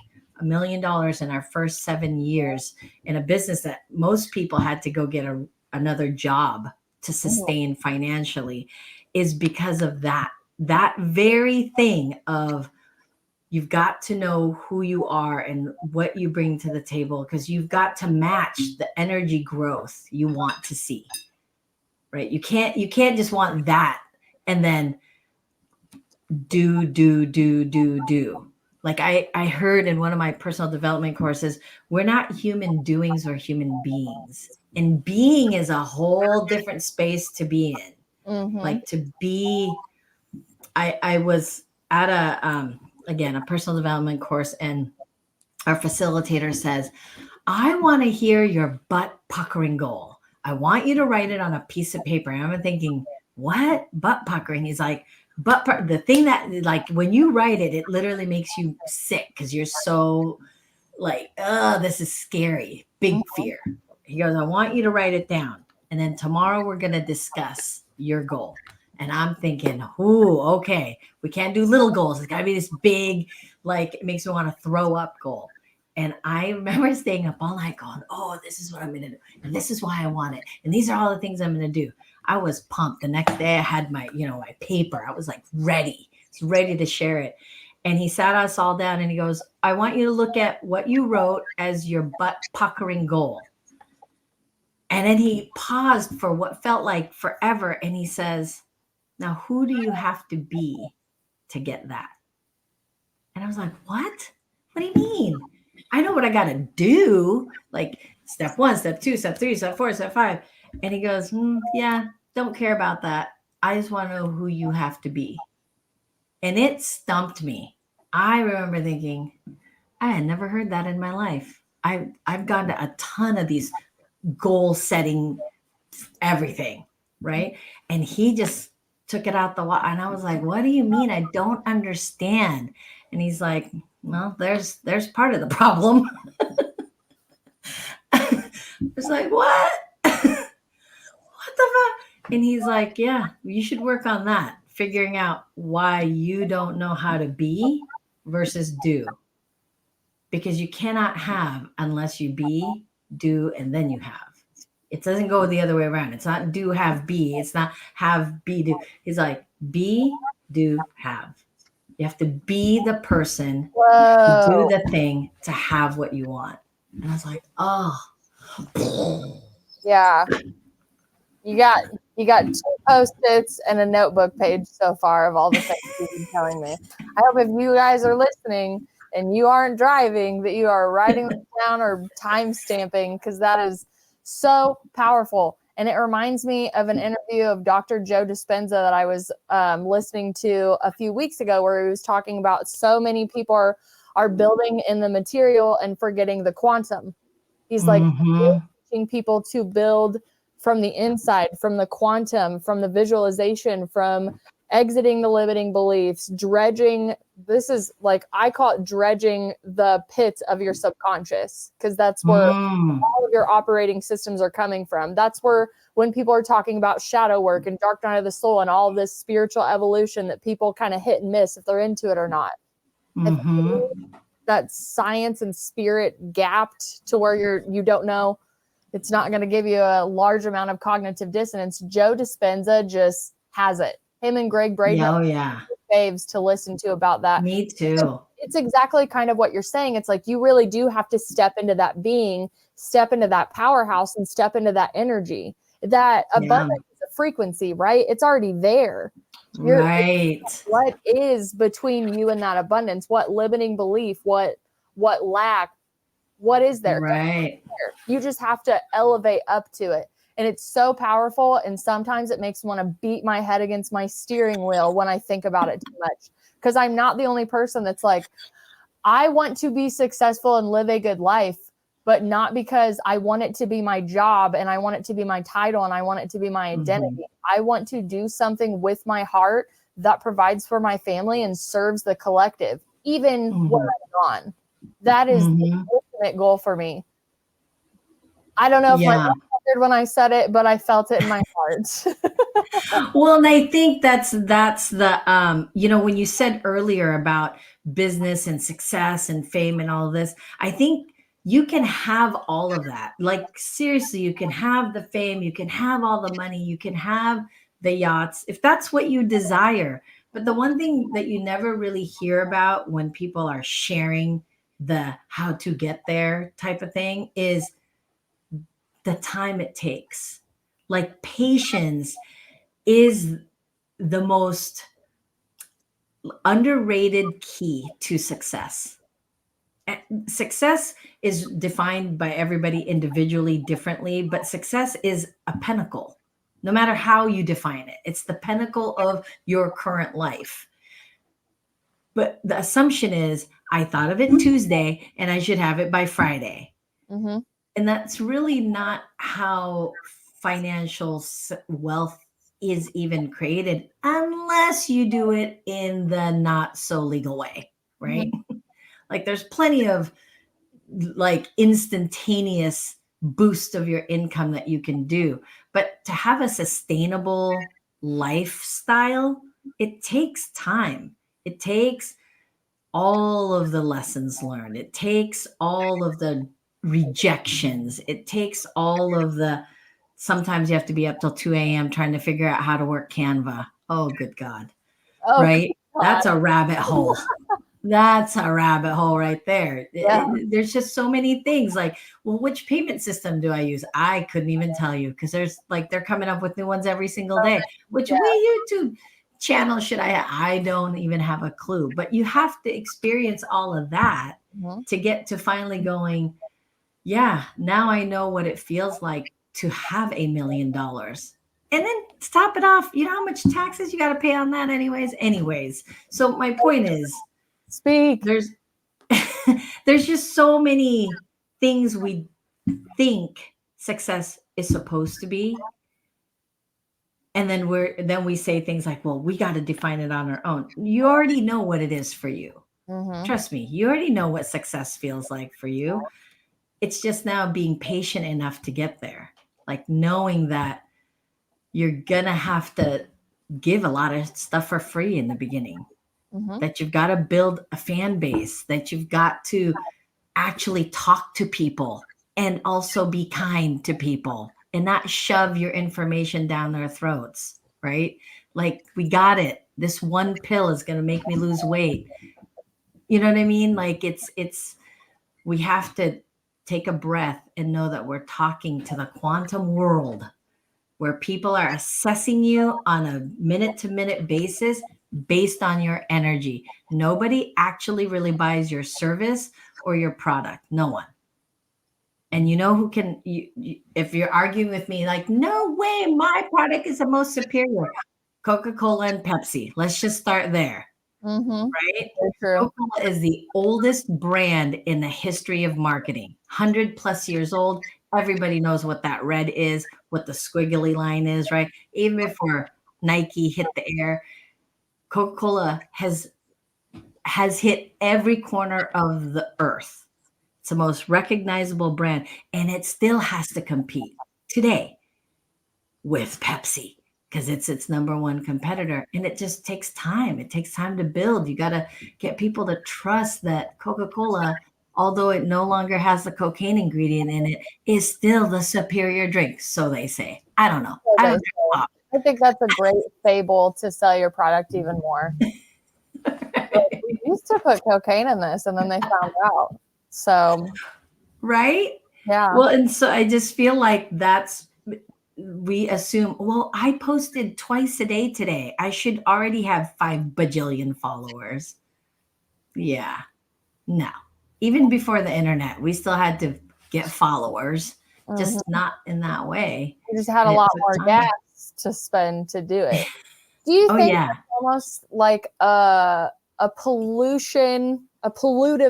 $1 million in our first 7 years in a business that most people had to go get another job to sustain financially is because of that very thing of, you've got to know who you are and what you bring to the table, because you've got to match the energy growth you want to see, right? You can't just want that and then do. Like I heard in one of my personal development courses, we're not human doings, or human beings. And being is a whole different space to be in. Like to be, I was at a personal development course, and our facilitator says, I want to hear your butt puckering goal. I want you to write it on a piece of paper. And I'm thinking, what? Butt puckering? He's like, the thing that, like, when you write it, it literally makes you sick because you're so like, oh, this is scary. Big fear. He goes, I want you to write it down. And then tomorrow we're going to discuss your goal. And I'm thinking, ooh, okay, we can't do little goals. It's got to be this big, like it makes me want to throw up goal. And I remember staying up all night going, oh, this is what I'm going to do. And this is why I want it. And these are all the things I'm going to do. I was pumped. The next day I had my, my paper. I was like ready. I was ready to share it. And he sat us all down and he goes, I want you to look at what you wrote as your butt puckering goal. And then he paused for what felt like forever. And he says, now, who do you have to be to get that? And I was like, what? What do you mean? I know what I got to do. Like step 1, step 2, step 3, step 4, step 5. And he goes, yeah, don't care about that. I just want to know who you have to be. And it stumped me. I remember thinking, I had never heard that in my life. I've gone to a ton of these goal setting, everything, right? And he just took it out the water. And I was like, what do you mean? I don't understand. And he's like, well, there's part of the problem. I was like, what? What the fuck? And he's like, yeah, you should work on that. Figuring out why you don't know how to be versus do. Because you cannot have unless you be, do, and then you have. It doesn't go the other way around. It's not do, have, be. It's not have, be, do. He's like, be, do, have. You have to be the person to do the thing to have what you want. And I was like, oh. Yeah. You got 2 Post-its and a notebook page so far of all the things you've been telling me. I hope if you guys are listening and you aren't driving, that you are writing them down or time stamping, because that is so powerful. And it reminds me of an interview of Dr. Joe Dispenza that I was listening to a few weeks ago, where he was talking about so many people are building in the material and forgetting the quantum. He's like teaching people to build from the inside, from the quantum, from the visualization, from exiting the limiting beliefs, dredging. This is like, I call it dredging the pit of your subconscious, because that's where all of your operating systems are coming from. That's where, when people are talking about shadow work and dark night of the soul and all of this spiritual evolution, that people kind of hit and miss if they're into it or not. That science and spirit gapped to where you don't know. It's not going to give you a large amount of cognitive dissonance. Joe Dispenza just has it. Him and Greg Braden are faves to listen to about that. Me too. It's exactly kind of what you're saying. It's like, you really do have to step into that being, step into that powerhouse, and step into that energy. That abundance is a frequency, right? It's already there. Right. What is between you and that abundance? What limiting belief? What lack? What is there? Right. You just have to elevate up to it. And it's so powerful. And sometimes it makes me want to beat my head against my steering wheel when I think about it too much. Because I'm not the only person that's like, I want to be successful and live a good life, but not because I want it to be my job and I want it to be my title and I want it to be my identity. I want to do something with my heart that provides for my family and serves the collective, even when I'm gone. That is the ultimate goal for me. I don't know if my mouth heard when I said it, but I felt it in my heart. Well, and I think that's the, when you said earlier about business and success and fame and all of this, I think you can have all of that. Like, seriously, you can have the fame, you can have all the money, you can have the yachts, if that's what you desire. But the one thing that you never really hear about when people are sharing the how to get there type of thing is the time it takes. Like, patience is the most underrated key to success. Success is defined by everybody individually differently, but success is a pinnacle. No matter how you define it, it's the pinnacle of your current life. But the assumption is, I thought of it Tuesday and I should have it by Friday. And that's really not how financial wealth is even created, unless you do it in the not so legal way, right? Like, there's plenty of like instantaneous boost of your income that you can do. But to have a sustainable lifestyle, it takes time. It takes all of the lessons learned. It takes all of the rejections. It takes all of the, sometimes you have to be up till 2 a.m. trying to figure out how to work Canva. Oh, good God. Oh, Right? God. That's a rabbit hole. That's a rabbit hole right there. Yeah. There's just so many things like, well, which payment system do I use? I couldn't even tell you because there's like, they're coming up with new ones every single day. Which YouTube channel should I have? I don't even have a clue, but you have to experience all of that to get to finally going, yeah, now I know what it feels like to have $1 million. And then to top it off, you know how much taxes you got to pay on that anyways. So my point is, Speak. there's just so many things we think success is supposed to be. And then we say things like, well, we got to define it on our own. You already know what it is for you. Trust me, you already know what success feels like for you. It's just now being patient enough to get there. Like knowing that you're going to have to give a lot of stuff for free in the beginning. That you've got to build a fan base, that you've got to actually talk to people and also be kind to people and not shove your information down their throats, right? Like, we got it. This one pill is going to make me lose weight. You know what I mean? Like we have to take a breath and know that we're talking to the quantum world where people are assessing you on a minute-to-minute basis based on your energy. Nobody actually really buys your service or your product. No one. And you know who can, if you're arguing with me, like, no way, my product is the most superior. Coca-Cola and Pepsi. Let's just start there. Right? Coca-Cola is the oldest brand in the history of marketing. 100+ years old. Everybody knows what that red is, what the squiggly line is, right? Even before Nike hit the air, Coca-Cola has hit every corner of the earth. It's the most recognizable brand, and it still has to compete today with Pepsi because it's its number one competitor. And it just takes time. It takes time to build. You got to get people to trust that Coca-Cola, although it no longer has the cocaine ingredient in it, is still the superior drink. So they say. I don't know. I think that's a great fable to sell your product even more. We used to put cocaine in this, and then they found out. So, right? Yeah. Well, and so I just feel like we assume, well, I posted twice a day today. I should already have 5 bajillion followers. Yeah. No. Even before the internet, we still had to get followers, just not in that way. You just had a lot more gas to spend to do it. Do you think it's almost like a pollutive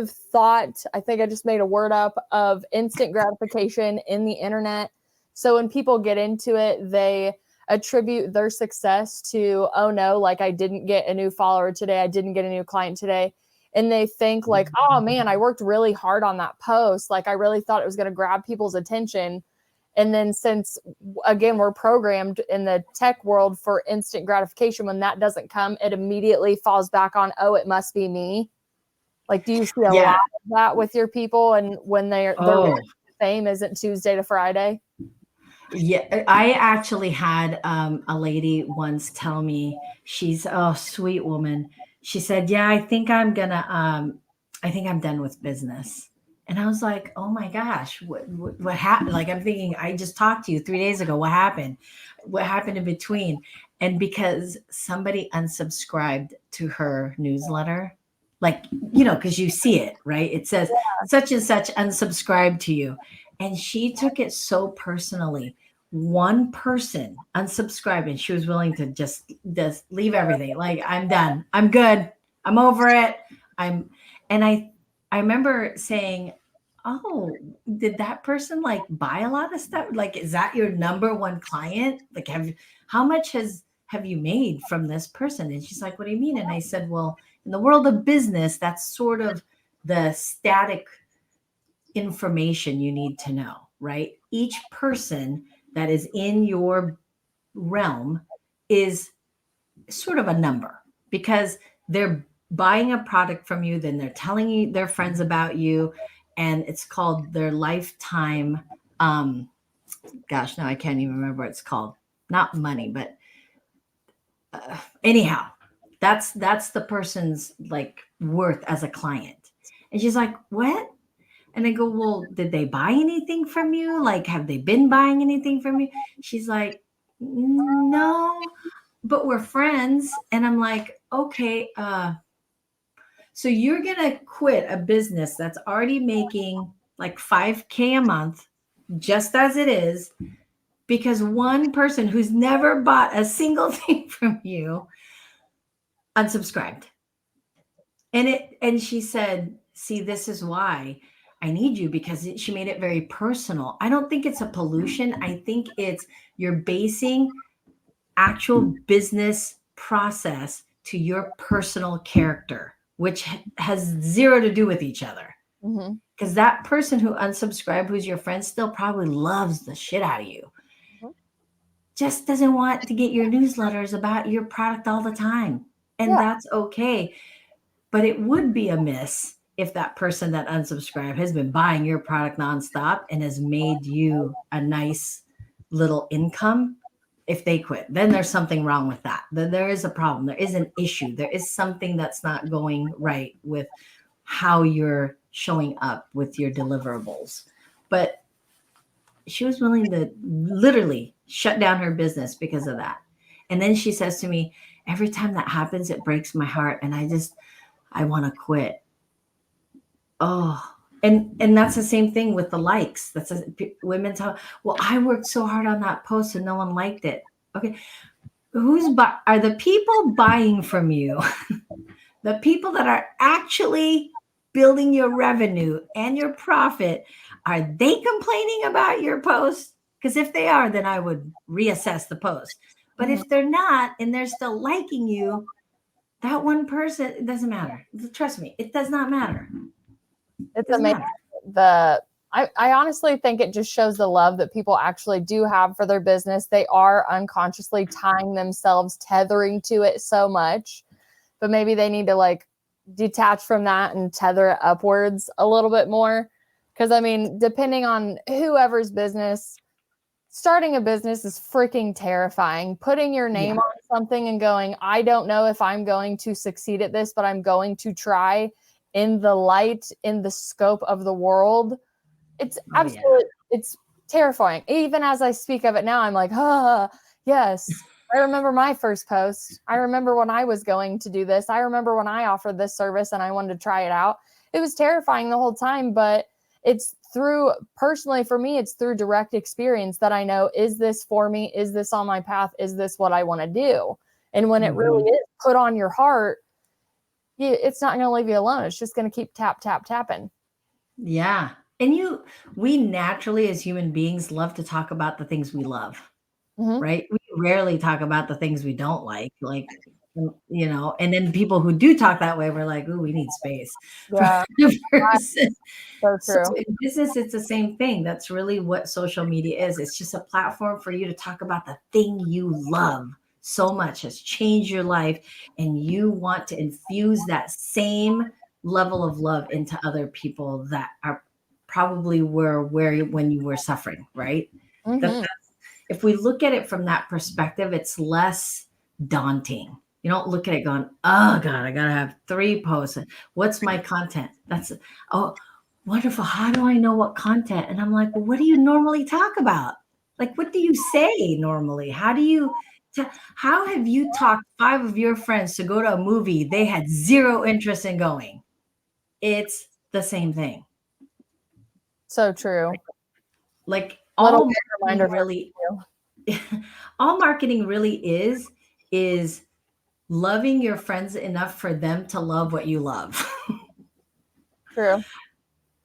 thought? I think I just made a word up of instant gratification in the internet. So when people get into it, they attribute their success to, oh no, like I didn't get a new follower today. I didn't get a new client today. And they think like, oh man, I worked really hard on that post. Like I really thought it was going to grab people's attention. And then since, again, we're programmed in the tech world for instant gratification, when that doesn't come, it immediately falls back on, oh, it must be me. Like, do you see a lot of that with your people? And when their fame isn't Tuesday to Friday? Yeah, I actually had a lady once tell me, she's a sweet woman. She said, yeah, I think I'm done with business. And I was like, oh my gosh, what happened? Like, I'm thinking, I just talked to you 3 days ago. What happened? What happened in between? And because somebody unsubscribed to her newsletter, like, because you see it, right? It says such and such unsubscribed to you. And she took it so personally. One person unsubscribed and she was willing to just leave everything. Like, I'm done. I'm good. I'm over it. I remember saying, oh, did that person like buy a lot of stuff? Like, is that your number one client? Like, how much have you made from this person? And she's like, what do you mean? And I said, well, in the world of business, that's sort of the static information you need to know, right? each person that is in your realm is sort of a number, because they're buying a product from you, then they're telling you their friends about you, and it's called their lifetime. Gosh, now I can't even remember what it's called. Not money, but anyhow, that's the person's like worth as a client. And she's like, what? And I go, well, did they buy anything from you? Like, have they been buying anything from you? She's like, no, but we're friends. And I'm like, okay, so you're gonna quit a business that's already making like $5,000 a month, just as it is, because one person who's never bought a single thing from you unsubscribed. And she said, see, this is why I need you, because she made it very personal. I don't think it's a pollution. I think it's you're basing actual business process to your personal character, which has zero to do with each other. Because that person who unsubscribed, who's your friend, still probably loves the shit out of you. Just doesn't want to get your newsletters about your product all the time. And that's okay. But it would be a miss if that person that unsubscribed has been buying your product nonstop and has made you a nice little income. If they quit, then there's something wrong with that. Then there is a problem. There is an issue. There is something that's not going right with how you're showing up with your deliverables. But she was willing to literally shut down her business because of that. And then she says to me, every time that happens, it breaks my heart. And I want to quit. Oh, and that's the same thing with the likes. Women tell, well, I worked so hard on that post and no one liked it. Okay. Are the people buying from you? The people that are actually building your revenue and your profit, are they complaining about your post? Because if they are, then I would reassess the post. But if they're not, and they're still liking you, that one person, it doesn't matter. Trust me, it does not matter. It's amazing. I honestly think it just shows the love that people actually do have for their business. They are unconsciously tying themselves, tethering to it so much, but maybe they need to like detach from that and tether it upwards a little bit more. Because I mean, depending on whoever's business, starting a business is freaking terrifying. Putting your name on something and going, I don't know if I'm going to succeed at this, but I'm going to try, in the light, in the scope of the world. It's absolutely, it's terrifying. Even as I speak of it now, I'm like, yes. I remember my first post. I remember when I was going to do this. I remember when I offered this service and I wanted to try it out. It was terrifying the whole time, but it's through, personally for me, it's through direct experience that I know, is this for me? Is this on my path? Is this what I want to do? And when it really is put on your heart, it's not going to leave you alone. It's just going to keep tapping. Yeah. And we naturally, as human beings, love to talk about the things we love, right? We rarely talk about the things we don't like, and then people who do talk that way, we're like, ooh, we need space. Yeah. So true. So in business, it's the same thing. That's really what social media is. It's just a platform for you to talk about the thing you love so much, has changed your life, and you want to infuse that same level of love into other people that are probably were when you were suffering, right? If we look at it from that perspective, it's less daunting. You don't look at it going, oh God, I gotta have 3 posts. What's my content? Wonderful. How do I know what content? And I'm like, well, what do you normally talk about? Like, what do you say normally? How have you talked 5 of your friends to go to a movie they had zero interest in going? It's the same thing. So true. Like all marketing really is loving your friends enough for them to love what you love. True.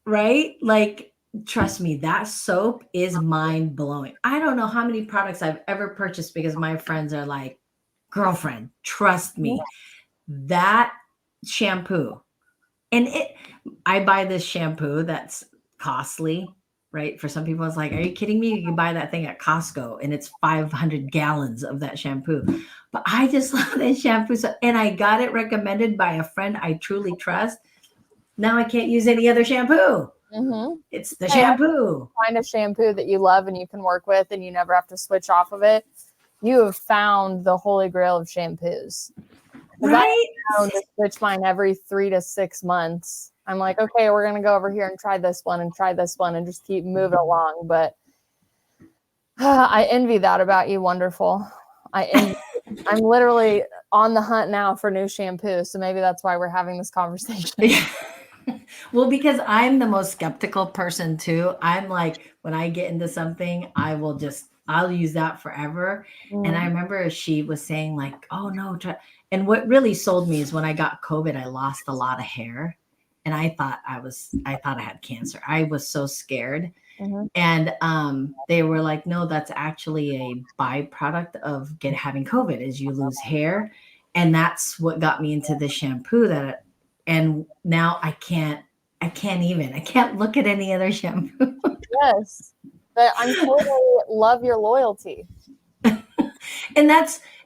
Right? Like, trust me, that soap is mind blowing. I don't know how many products I've ever purchased because my friends are like, girlfriend, trust me, that shampoo. And I buy this shampoo that's costly, right? For some people, it's like, are you kidding me? You can buy that thing at Costco and it's 500 gallons of that shampoo. But I just love that shampoo. So, and I got it recommended by a friend I truly trust. Now I can't use any other shampoo. Mm-hmm. It's the shampoo. Find a shampoo that you love and you can work with and you never have to switch off of it. You have found the holy grail of shampoos. Right? I found to switch mine every 3 to 6 months. I'm like, okay, we're going to go over here and try this one and just keep moving along. But I envy that about you. Wonderful. I'm literally on the hunt now for new shampoo. So maybe that's why we're having this conversation. Well, because I'm the most skeptical person too. I'm like, when I get into something, I'll use that forever. And I remember she was saying like, oh no. And what really sold me is when I got COVID, I lost a lot of hair. And I thought I had cancer. I was so scared. Mm-hmm. And they were like, no, that's actually a byproduct of having COVID is you lose hair. And that's what got me into the shampoo and now I can't look at any other shampoo. Yes. But I'm totally love your loyalty. And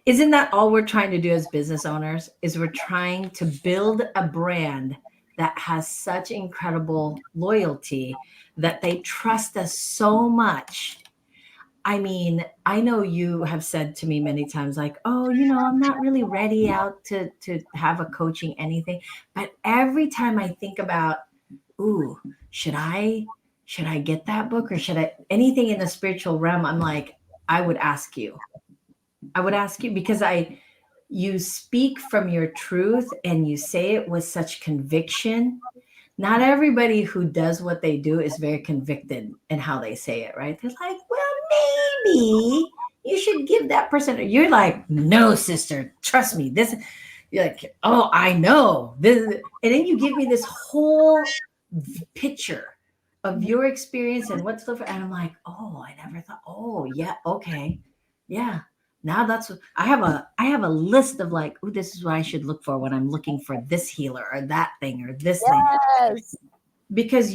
isn't that all we're trying to do as business owners is we're trying to build a brand that has such incredible loyalty that they trust us so much. I mean, I know you have said to me many times, like, oh, I'm not really ready out to have a coaching anything. But every time I think about, ooh, should I get that book or should I anything in the spiritual realm? I'm like, I would ask you because you speak from your truth and you say it with such conviction. Not everybody who does what they do is very convicted in how they say it, right? They're like, well, maybe you should give that person. You're like, no, sister, trust me. You're like, oh, I know this. And then you give me this whole picture of your experience and what's and I'm like, oh, I never thought. Oh, yeah, okay, yeah. Now that's what I have a list of like, oh, this is what I should look for when I'm looking for this healer or that thing or this thing. Because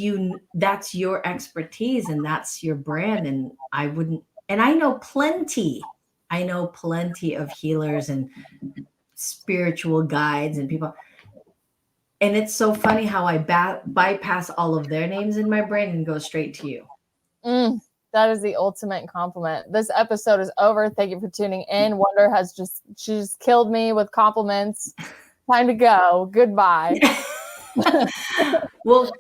that's your expertise and that's your brand. And I know plenty of healers and spiritual guides and people. And it's so funny how I bypass all of their names in my brain and go straight to you. That is the ultimate compliment. This episode is over. Thank you for tuning in. Wonder she just killed me with compliments. Time to go. Goodbye. Well,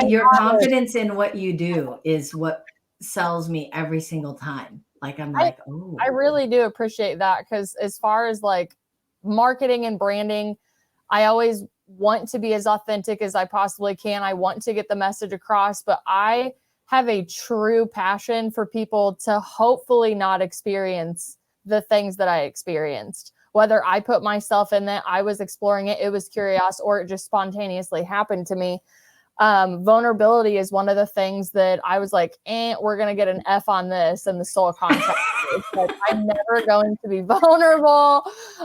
your confidence in what you do is what sells me every single time. Like I'm like, oh. I really do appreciate that because as far as like marketing and branding, I always want to be as authentic as I possibly can. I want to get the message across, but I have a true passion for people to hopefully not experience the things that I experienced. Whether I put myself in that, I was exploring it, it was curious, or it just spontaneously happened to me. Vulnerability is one of the things that I was like, we're going to get an F on this in the soul contract. Like, I'm never going to be vulnerable.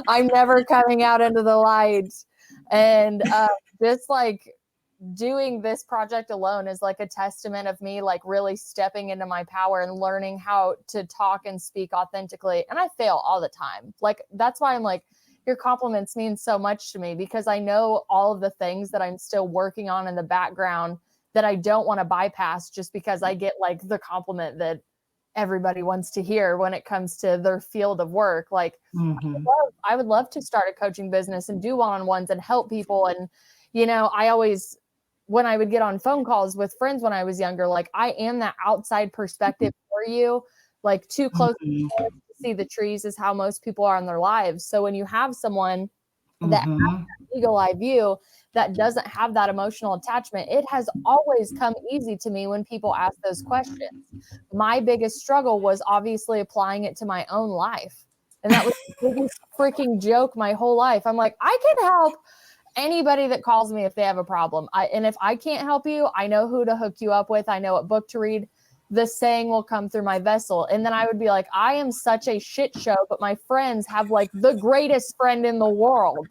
I'm never coming out into the light. And just like doing this project alone is like a testament of me like really stepping into my power and learning how to talk and speak authentically. And I fail all the time. Like, that's why I'm like, your compliments mean so much to me because I know all of the things that I'm still working on in the background that I don't want to bypass just because I get like the compliment that everybody wants to hear when it comes to their field of work. Like, I would love to start a coaching business and do one-on-ones and help people. And, I always, when I would get on phone calls with friends when I was younger, like I am that outside perspective for you, like too close to see the trees is how most people are in their lives. So when you have someone that has that eagle eye view that doesn't have that emotional attachment, it has always come easy to me when people ask those questions. My biggest struggle was obviously applying it to my own life. And that was the biggest freaking joke my whole life. I'm like, I can help anybody that calls me if they have a problem. And if I can't help you, I know who to hook you up with. I know what book to read. The saying will come through my vessel. And then I would be like, I am such a shit show, but my friends have like the greatest friend in the world.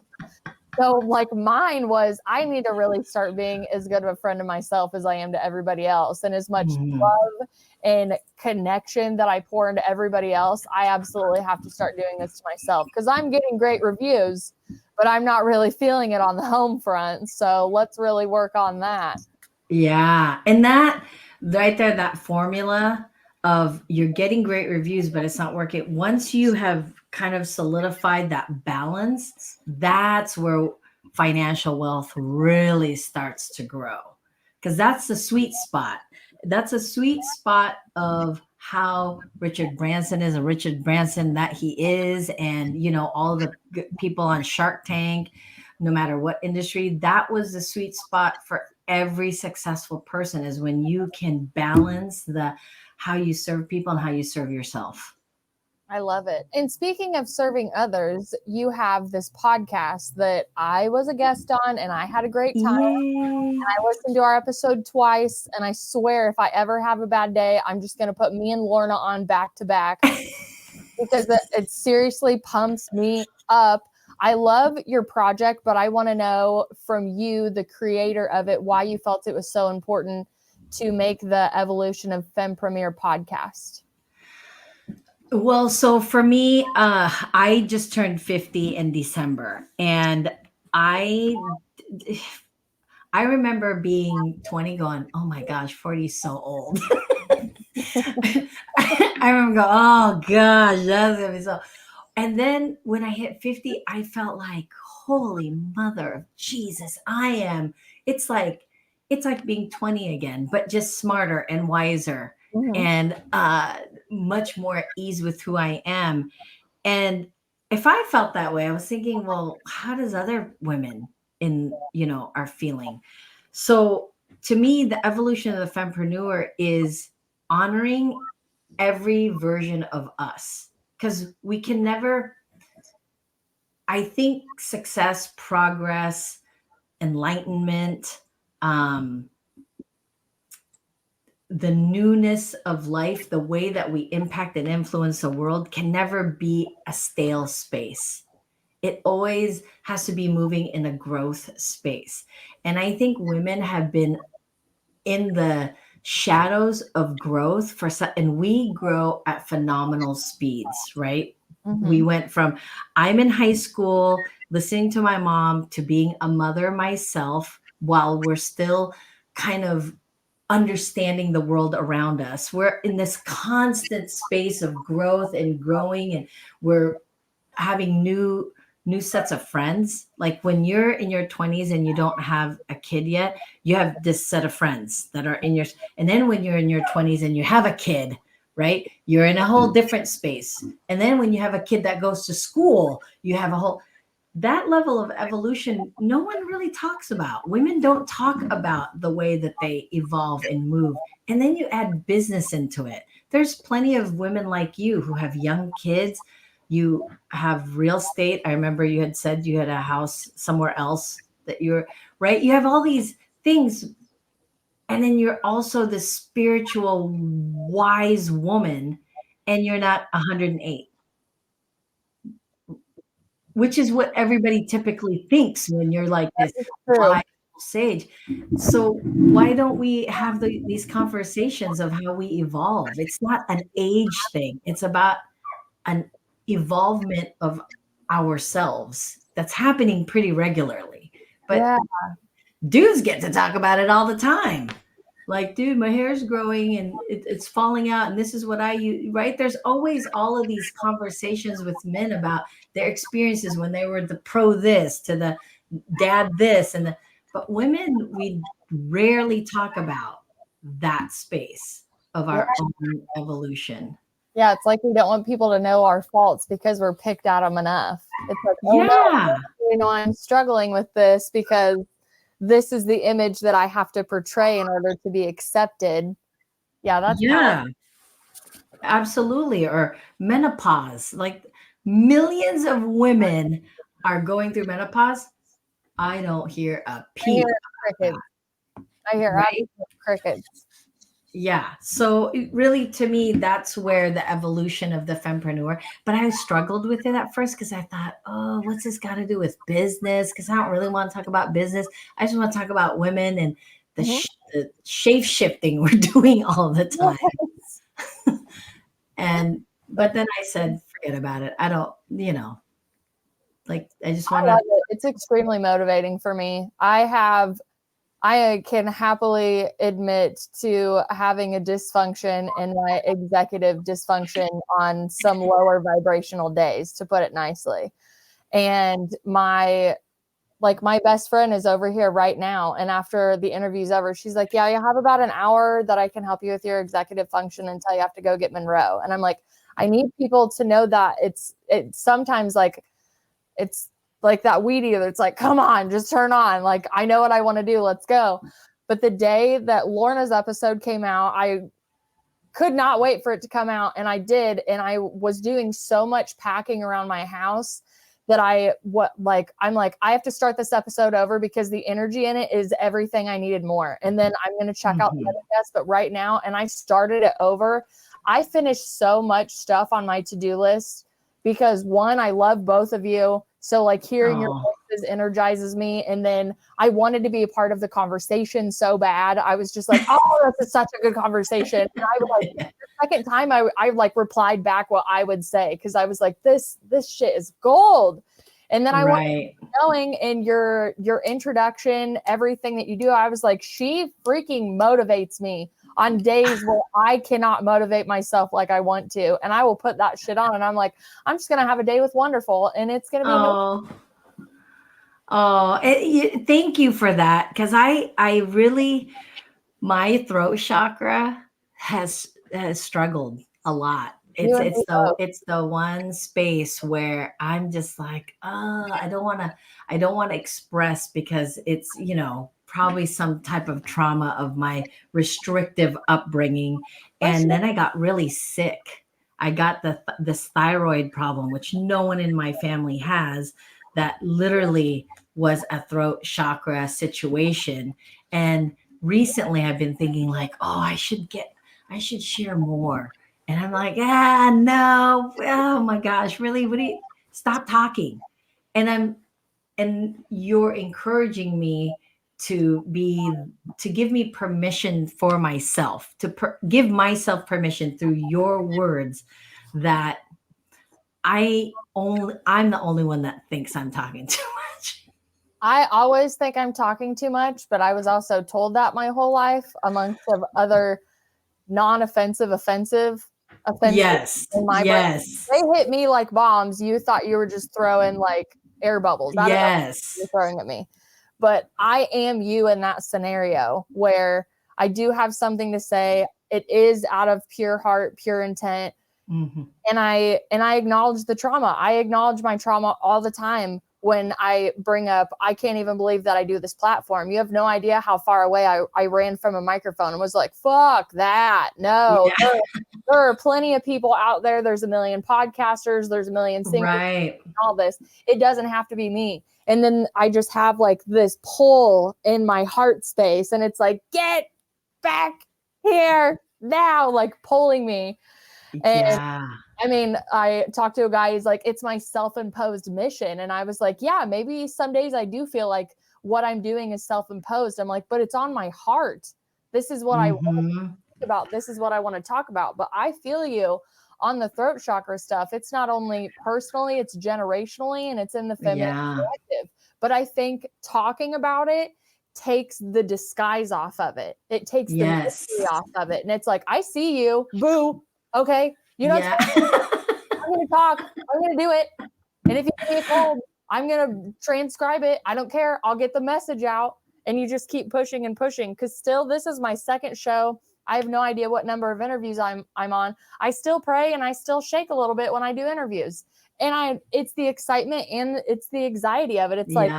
So like mine was, I need to really start being as good of a friend to myself as I am to everybody else. And as much love and connection that I pour into everybody else, I absolutely have to start doing this to myself, because I'm getting great reviews, but I'm not really feeling it on the home front. So let's really work on that. Yeah. And that right there, that formula of you're getting great reviews, but it's not working. Once you have kind of solidified that balance, that's where financial wealth really starts to grow. Because that's the sweet spot. That's a sweet spot of how Richard Branson is, a Richard Branson that he is, and all the people on Shark Tank, no matter what industry, that was the sweet spot for every successful person, is when you can balance the how you serve people and how you serve yourself. I love it. And speaking of serving others, you have this podcast that I was a guest on, and I had a great time. And I listened to our episode twice, and I swear if I ever have a bad day, I'm just going to put me and Lorna on back to back, because it seriously pumps me up. I love your project, but I want to know from you, the creator of it, why you felt it was so important to make the evolution of Fempreneur podcast. Well, so for me, I just turned 50 in December, and I remember being 20 going, oh my gosh, 40 is so old. I remember going, oh gosh, that's gonna be so. And then when I hit 50, I felt like, holy mother of Jesus, it's like being 20 again, but just smarter and wiser, and much more at ease with who I am. And if I felt that way, I was thinking, well, how does other women are feeling? So to me, the evolution of the fempreneur is honoring every version of us, because we can never, I think success, progress, enlightenment, the newness of life, the way that we impact and influence the world, can never be a stale space. It always has to be moving in a growth space. And I think women have been in the shadows of growth and we grow at phenomenal speeds, right? We went from, I'm in high school listening to my mom, to being a mother myself, while we're still kind of understanding the world around us. We're in this constant space of growth and growing, and we're having new sets of friends. Like when you're in your 20s and you don't have a kid yet, you have this set of friends that are in yours. And then when you're in your 20s and you have a kid, right, you're in a whole different space. And then when you have a kid that goes to school, you have a whole, that level of evolution no one really talks about. Women don't talk about the way that they evolve and move. And then you add business into it. There's plenty of women like you who have young kids. You have real estate. I remember you had said you had a house somewhere else that you're, right? You have all these things. And then you're also the spiritual, wise woman, and you're not 108. Which is what everybody typically thinks when you're like this wise sage. So why don't we have these conversations of how we evolve? It's not an age thing. It's about an evolvement of ourselves that's happening pretty regularly. But dudes get to talk about it all the time. Like, dude, my hair's growing and it's falling out, and this is what I use, right? There's always all of these conversations with men about their experiences when they were the pro this to the dad this, but women, we rarely talk about that space of our own evolution. Yeah, it's like we don't want people to know our faults because we're picked at them enough. It's like, oh, no, I'm struggling with this because this is the image that I have to portray in order to be accepted. Yeah, that's absolutely. Or menopause. Like millions of women are going through menopause. I don't hear a peep. I hear crickets. Yeah. So really, to me, that's where the evolution of the fempreneur. But I struggled with it at first because I thought, oh, what's this got to do with business? Because I don't really want to talk about business. I just want to talk about women and Mhm. the shape shifting we're doing all the time. Yes. And but then I said, forget about it. I don't, like I just I want love to. it. It's extremely motivating for me. I can happily admit to having a dysfunction in my executive dysfunction on some lower vibrational days, to put it nicely. And my best friend is over here right now. And after the interview's over, she's like, yeah, you have about an hour that I can help you with your executive function until you have to go get Monroe. And I'm like, I need people to know that it's sometimes like, it's like that weed eater. It's like, come on, just turn on. Like, I know what I want to do. Let's go. But the day that Lorna's episode came out, I could not wait for it to come out. And I did. And I was doing so much packing around my house that I'm like, I have to start this episode over because the energy in it is everything I needed more. And then I'm going to check out the other guests. But right now, and I started it over. I finished so much stuff on my to-do list because one, I love both of you. So like hearing your voices energizes me. And then I wanted to be a part of the conversation so bad. I was just like, oh, that's such a good conversation. And I was like, the second time I like replied back what I would say. Cause I was like, this shit is gold. And then I wanted to keep going in your introduction, everything that you do. I was like, she freaking motivates me on days where I cannot motivate myself like I want to. And I will put that shit on and I'm like, I'm just going to have a day with Wonderful and it's going to be amazing. Thank you for that. Because I really, my throat chakra has struggled a lot. It's the one space where I'm just like, I don't want to express because it's, probably some type of trauma of my restrictive upbringing. And then I got really sick. I got this thyroid problem, which no one in my family has, that literally was a throat chakra situation. And recently I've been thinking like, oh, I should share more. And I'm like, no, oh my gosh, really, stop talking. And you're encouraging me to give me permission for myself, to give myself permission through your words that I'm the only one that thinks I'm talking too much. I always think I'm talking too much, but I was also told that my whole life amongst of other non-offensive, offensive Yes. in my brain. They hit me like bombs. You thought you were just throwing like air bubbles. I don't know what you're throwing at me. But I am you in that scenario where I do have something to say. It is out of pure heart, pure intent. Mm-hmm. And I acknowledge the trauma. I acknowledge my trauma all the time when I bring up, I can't even believe that I do this platform. You have no idea how far away I ran from a microphone and was like, fuck that. No, there are plenty of people out there. There's a million podcasters. There's a million singers. Right. All this. It doesn't have to be me. And then I just have like this pull in my heart space. And it's like, get back here now, like pulling me. And I mean, I talked to a guy, he's like, it's my self-imposed mission. And I was like, yeah, maybe some days I do feel like what I'm doing is self-imposed. I'm like, but it's on my heart. This is what I want to talk about. This is what I want to talk about. But I feel you on the throat chakra stuff. It's not only personally, it's generationally, and it's in the feminine collective. But I think talking about it takes the disguise off of it. It takes the mystery off of it. And it's like, I see you, boo. Okay. You know, I'm going to talk. I'm going to do it. And if you give me a cold, I'm going to transcribe it. I don't care. I'll get the message out. And you just keep pushing and pushing. Because still, this is my second show. I have no idea what number of interviews I'm on. I still pray and I still shake a little bit when I do interviews. And it's the excitement and it's the anxiety of it. It's like,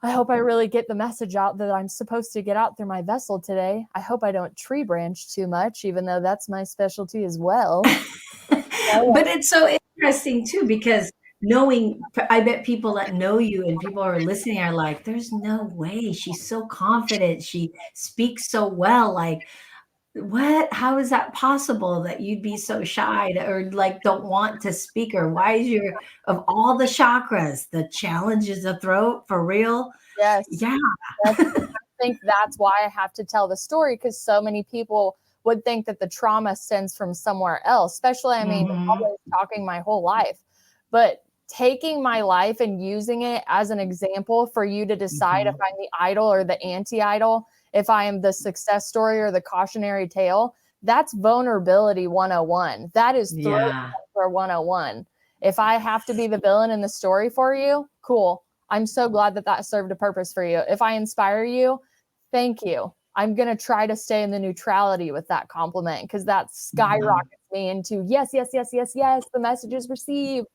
I hope I really get the message out that I'm supposed to get out through my vessel today. I hope I don't tree branch too much, even though that's my specialty as well. But it's so interesting too, because I bet people that know you and people are listening are like, there's no way. She's so confident. She speaks so well. Like, how is that possible that you'd be so shy or like don't want to speak? Or why is of all the chakras, the challenge is the throat for real? Yes. Yeah. I think that's why I have to tell the story, because so many people would think that the trauma stems from somewhere else, especially, I mean, always talking my whole life, but taking my life and using it as an example for you to decide if I'm the idol or the anti-idol, if I am the success story or the cautionary tale. That's vulnerability 101. That is throat for 101. If I have to be the villain in the story for you, cool. I'm so glad that served a purpose for you. If I inspire you, thank you. I'm going to try to stay in the neutrality with that compliment, because that skyrockets me into yes, yes, yes, yes, yes. The message is received.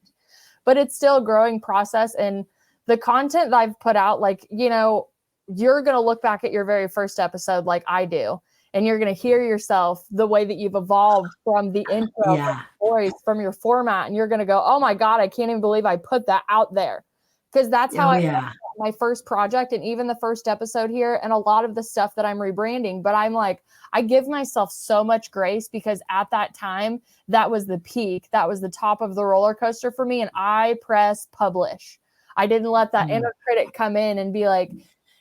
But it's still a growing process. And the content that I've put out, like, you know, you're going to look back at your very first episode like I do, and you're going to hear yourself the way that you've evolved from the intro, from voice, from your format. And you're going to go, oh my God, I can't even believe I put that out there. Because that's how my first project, and even the first episode here, and a lot of the stuff that I'm rebranding. But I'm like, I give myself so much grace, because at that time, that was the peak. That was the top of the roller coaster for me. And I press publish. I didn't let that inner critic come in and be like,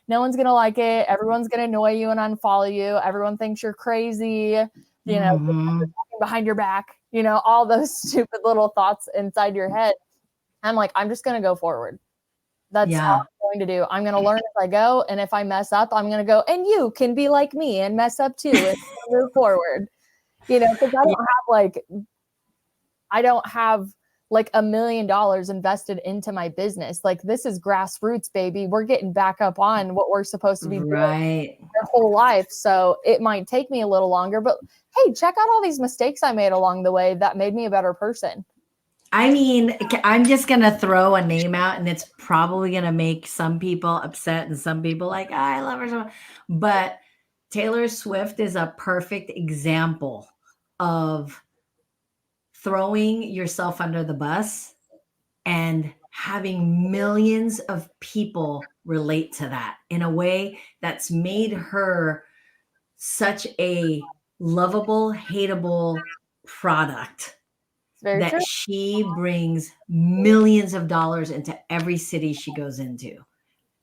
no one's going to like it. Everyone's going to annoy you and unfollow you. Everyone thinks you're crazy. You know, talking behind your back, you know, all those stupid little thoughts inside your head. I'm like, I'm just going to go forward. That's all I'm going to do. I'm going to learn as I go. And if I mess up, I'm going to go, and you can be like me and mess up too and move forward. You know, because I don't have like $1 million invested into my business. Like, this is grassroots, baby. We're getting back up on what we're supposed to be doing our whole life. So it might take me a little longer, but hey, check out all these mistakes I made along the way that made me a better person. I mean, I'm just going to throw a name out, and it's probably going to make some people upset and some people like, oh, I love her so much. But Taylor Swift is a perfect example of throwing yourself under the bus and having millions of people relate to that in a way that's made her such a lovable, hateable product. That she brings millions of dollars into every city she goes into,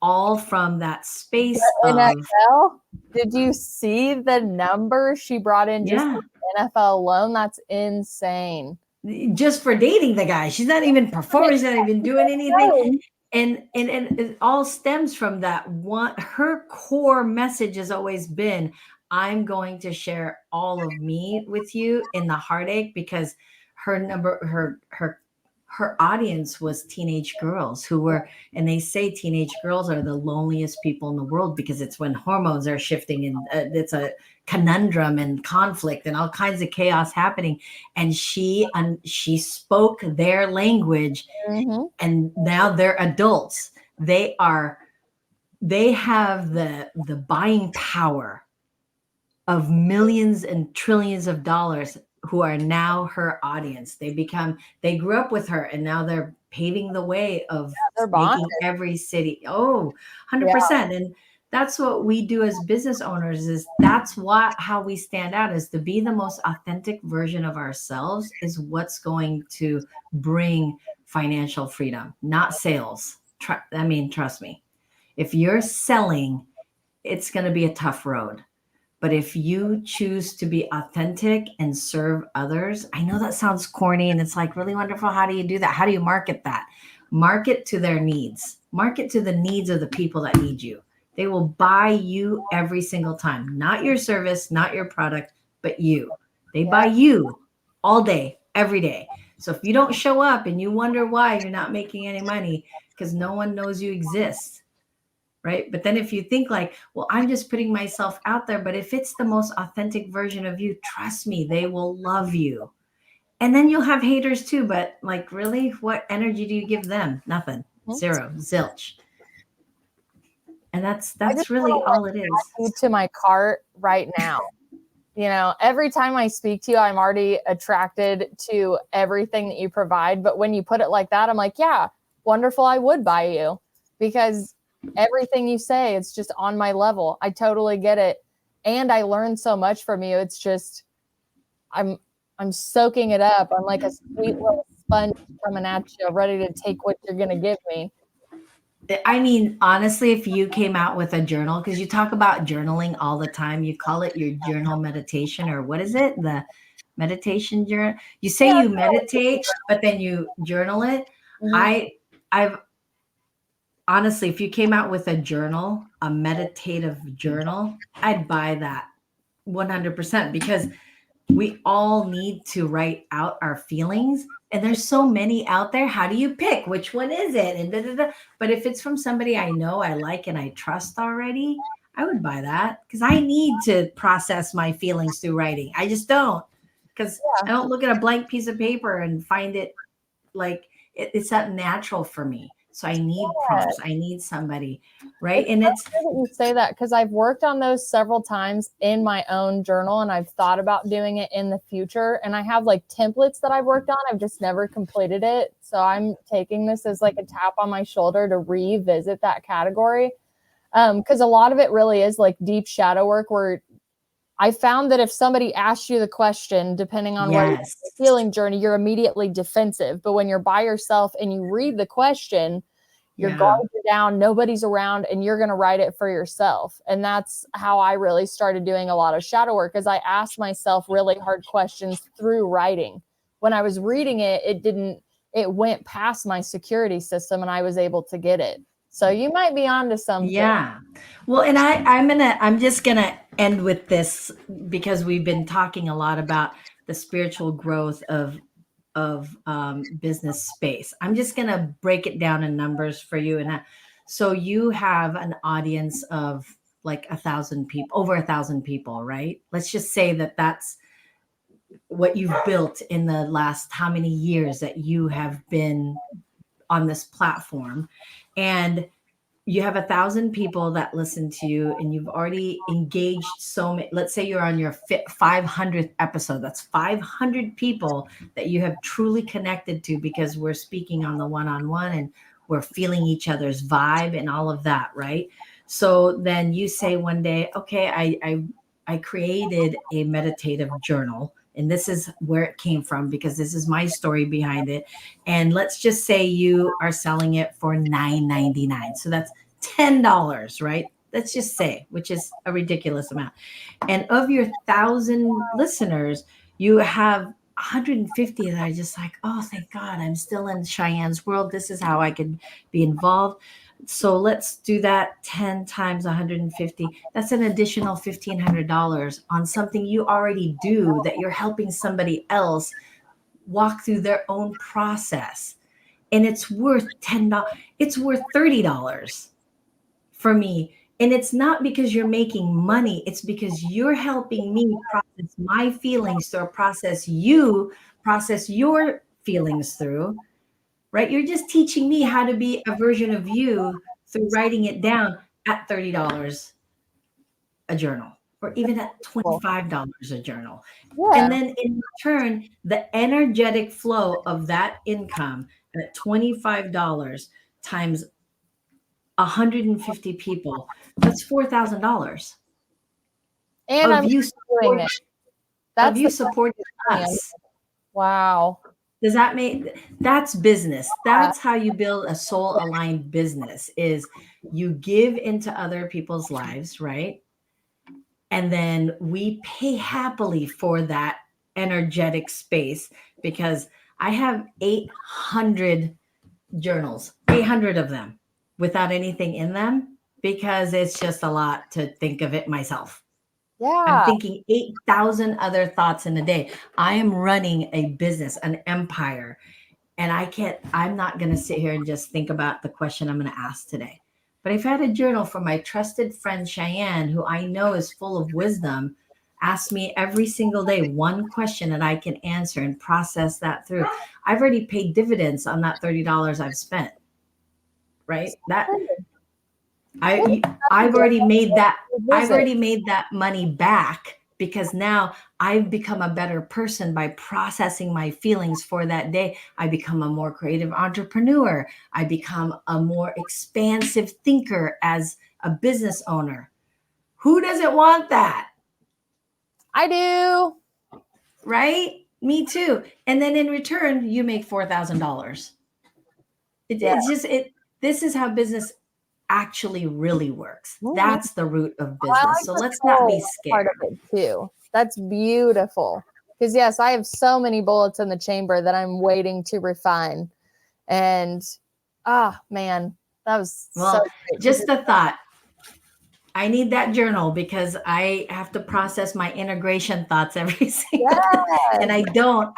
all from that space of NFL. Did you see the number she brought in just for NFL alone? That's insane. Just for dating the guy. She's not even performing, she's not even doing anything. And it all stems from that one. Her core message has always been, I'm going to share all of me with you in the heartache, because her audience was teenage girls who were, and they say teenage girls are the loneliest people in the world, because it's when hormones are shifting, and it's a conundrum and conflict and all kinds of chaos happening. And she spoke their language, and now they're adults. They have the buying power of millions and trillions of dollars, who are now her audience. They grew up with her, and now they're paving the way of making every city. 100%. And that's what we do as business owners, is that's how we stand out, is to be the most authentic version of ourselves is what's going to bring financial freedom, not sales. Trust me, if you're selling, it's going to be a tough road. But if you choose to be authentic and serve others, I know that sounds corny and it's like really wonderful. How do you do that? How do you market that? Market to their needs. Market to the needs of the people that need you. They will buy you every single time. Not your service, not your product, but you. They buy you all day, every day. So if you don't show up and you wonder why you're not making any money, because no one knows you exist. Right. But then if you think like, well, I'm just putting myself out there, but if it's the most authentic version of you, trust me, they will love you. And then you'll have haters too. But like, really, what energy do you give them? Nothing. Zero. Zilch. And that's really all it is. To my cart right now. You know, every time I speak to you, I'm already attracted to everything that you provide. But when you put it like that, I'm like, yeah, wonderful. I would buy you, because everything you say, it's just on my level. I totally get it. and I learned so much from you. It's just, I'm soaking it up. I'm like a sweet little sponge coming at you, ready to take what you're going to give me. I mean, honestly, if you came out with a journal, because you talk about journaling all the time, you call it your journal meditation, or what is it? The meditation journal. You say you meditate, but then you journal it. I've honestly, if you came out with a journal, a meditative journal, I'd buy that 100%, because we all need to write out our feelings. And there's so many out there. How do you pick which one is it? And da, da, da. But if it's from somebody I know, I like, and I trust already, I would buy that, because I need to process my feelings through writing. I just don't, because I don't look at a blank piece of paper and find it like it's not natural for me. So I need prompts. I need somebody, right? And it's good that you say that, because I've worked on those several times in my own journal, and I've thought about doing it in the future. And I have like templates that I've worked on. I've just never completed it. So I'm taking this as like a tap on my shoulder to revisit that category. Because a lot of it really is like deep shadow work, where I found that if somebody asks you the question, depending on what your healing journey, you're immediately defensive. But when you're by yourself and you read the question, your guards are down, nobody's around, and you're going to write it for yourself. And that's how I really started doing a lot of shadow work, is I asked myself really hard questions through writing. When I was reading it, it went past my security system, and I was able to get it. So you might be onto something. Yeah. Well, and I'm just gonna end with this, because we've been talking a lot about the spiritual growth of business space. I'm just gonna break it down in numbers for you. And so you have an audience of like 1,000 people, over 1,000 people, right? Let's just say that that's what you've built in the last how many years that you have been on this platform. And you have 1,000 people that listen to you, and you've already engaged so many. Let's say you're on your 500th episode. That's 500 people that you have truly connected to, because we're speaking on the one-on-one, and we're feeling each other's vibe and all of that, right? So then you say one day, okay, I created a meditative journal, and this is where it came from, because this is my story behind it. And let's just say you are selling it for $9.99. So that's $10, right? Let's just say, which is a ridiculous amount. And of your 1,000 listeners, you have 150 that are just like, oh, thank God, I'm still in Cheyenne's world. This is how I can be involved. So let's do that 10 times 150. That's an additional $1,500 on something you already do, that you're helping somebody else walk through their own process. And it's worth $10. It's worth $30 for me. And it's not because you're making money. It's because you're helping me process my feelings through a process you process your feelings through. Right? You're just teaching me how to be a version of you through writing it down at $30 a journal, or even at $25 a journal. Yeah. And then in return, the energetic flow of that income at $25 times 150 people, that's $4,000. And I'm you doing it. That's you supporting us. Wow. Does that that's business? That's how you build a soul aligned business, is you give into other people's lives, right? And then we pay happily for that energetic space, because I have 800 journals, 800 of them without anything in them, because it's just a lot to think of it myself. Yeah. I'm thinking 8,000 other thoughts in a day. I am running a business, an empire, and I'm not going to sit here and just think about the question I'm going to ask today. But if I had a journal from my trusted friend Cheyenne, who I know is full of wisdom, ask me every single day one question that I can answer and process that through. I've already paid dividends on that $30 I've spent, right? I've already made that money back, because now I've become a better person by processing my feelings for that day. I become a more creative entrepreneur. I become a more expansive thinker as a business owner. Who doesn't want that? I do. Right? Me too. And then in return, you make $4,000. It's just this is how business actually really works. That's the root of I business. like So the let's not be soul scared. part of it too. That's beautiful. Because yes, I have so many bullets in the chamber that I'm waiting to refine. And man, that was Well, so great. just a thought. I need that journal because I have to process my integration thoughts every single day. And I don't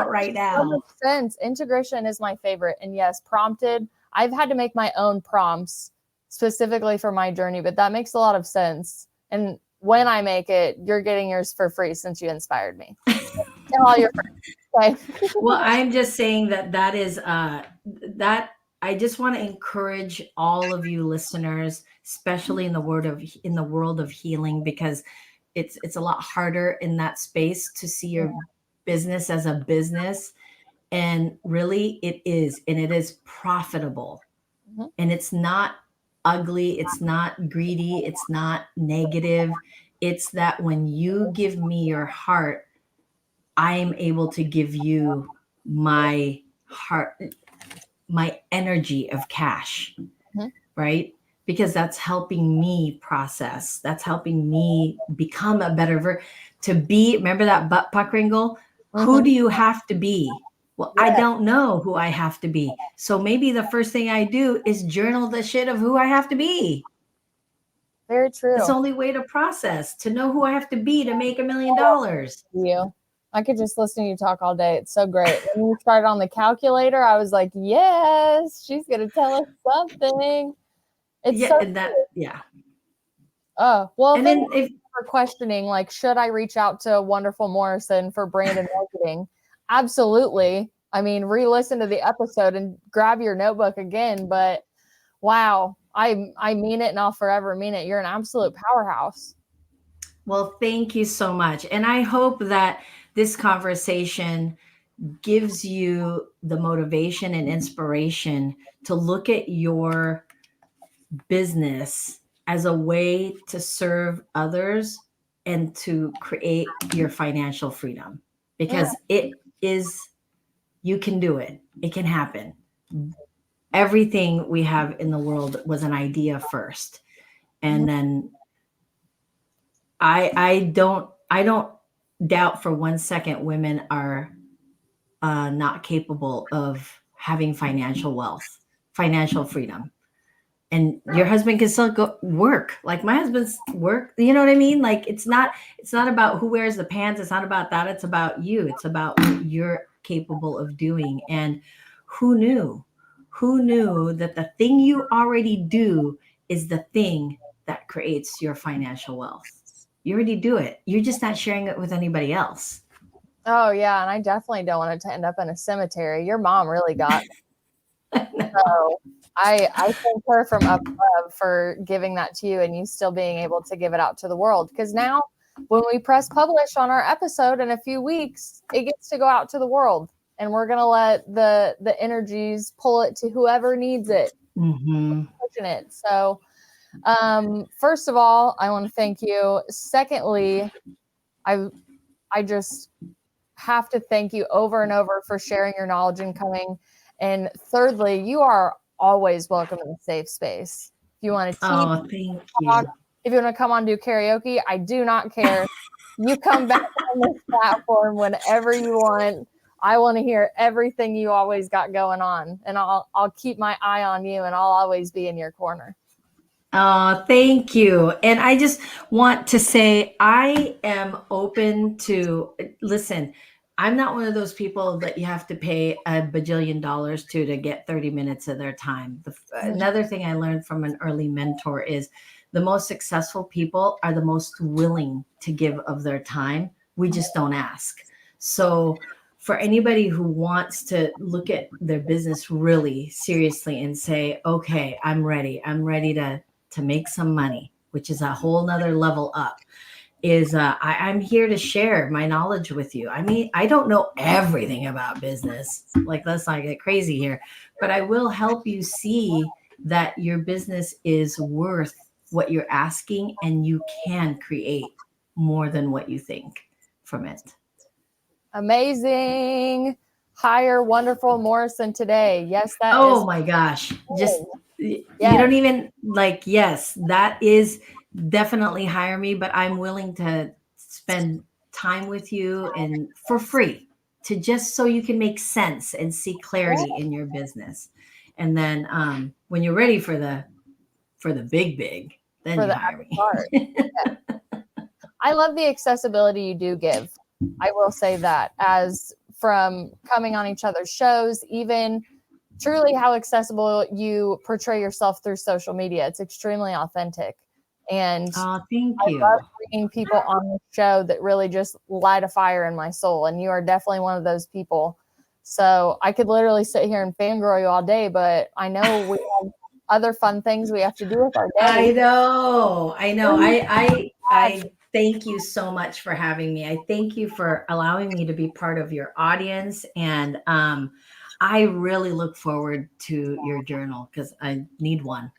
right now. So much sense. Integration is my favorite. And yes, prompted. I've had to make my own prompts specifically for my journey, but that makes a lot of sense. And when I make it, you're getting yours for free since you inspired me. Tell all your friends. Okay. Well, I'm just saying that is that I just want to encourage all of you listeners, especially in the world of healing, because it's a lot harder in that space to see your business as a business. And really it is profitable. Mhm. And it's not ugly, it's not greedy, it's not negative. It's that when you give me your heart, I am able to give you my heart, my energy of cash, Mhm. right? Because that's helping me process. That's helping me become a better remember that butt puck wrinkle? Who do you have to be? Well, I don't know who I have to be. So maybe the first thing I do is journal the shit of who I have to be. Very true. It's the only way to process, to know who I have to be to make $1 million. You. I could just listen to you talk all day. It's so great. When you started on the calculator, I was like, yes, she's going to tell us something. It's Yeah, so and that, cool. yeah. Oh, well, And thank then you for questioning, like, should I reach out to Wonderful Morrison for brand and marketing? Absolutely. I mean, re-listen to the episode and grab your notebook again. But wow, I mean it, and I'll forever mean it. You're an absolute powerhouse. well, thank you so much. And I hope that this conversation gives you the motivation and inspiration to look at your business as a way to serve others and to create your financial freedom, because you can do it. It can happen. Everything we have in the world was an idea first. And then I don't doubt for 1 second women are not capable of having financial wealth, financial freedom. And your husband can still go work. Like my husband's work, you know what I mean? Like it's not about who wears the pants. It's not about that. It's about you. It's about what you're capable of doing. And who knew? Who knew that the thing you already do is the thing that creates your financial wealth? You already do it. You're just not sharing it with anybody else. Oh, yeah. And I definitely don't want it to end up in a cemetery. Your mom really got me. So I thank her from up above for giving that to you and you still being able to give it out to the world. Because now when we press publish on our episode in a few weeks, it gets to go out to the world. And we're going to let the energies pull it to whoever needs it. Mm-hmm. Pushing it. So first of all, I want to thank you. Secondly, I just have to thank you over and over for sharing your knowledge and coming. And thirdly, you are always welcome in a safe space. If you want to thank you. If you want to come on do karaoke, I do not care. You come back on this platform whenever you want. I want to hear everything you always got going on, and I'll keep my eye on you, and I'll always be in your corner. Oh, thank you. And I just want to say I am open to listen. I'm not one of those people that you have to pay a bajillion dollars to get 30 minutes of their time. Another thing I learned from an early mentor is the most successful people are the most willing to give of their time. We just don't ask. So for anybody who wants to look at their business really seriously and say, okay, I'm ready to make some money, which is a whole nother level up, is I'm here to share my knowledge with you. I mean, I don't know everything about business. Like, let's not get crazy here, but I will help you see that your business is worth what you're asking and you can create more than what you think. from it. Amazing. Hire Wonderful Morrison today. Yes, that is. Oh my gosh. Just, you don't even yes, that is definitely hire me, but I'm willing to spend time with you and for free to just so you can make sense and see clarity in your business. And then when you're ready for the big, then you hire me. I love the accessibility you do give. I will say that, as from coming on each other's shows, even truly how accessible you portray yourself through social media. It's extremely authentic. And thank you. I love bringing people on the show that really just light a fire in my soul. And you are definitely one of those people. So I could literally sit here and fangirl you all day, but I know we have other fun things we have to do with our day. I know. I thank you so much for having me. I thank you for allowing me to be part of your audience. And I really look forward to your journal because I need one.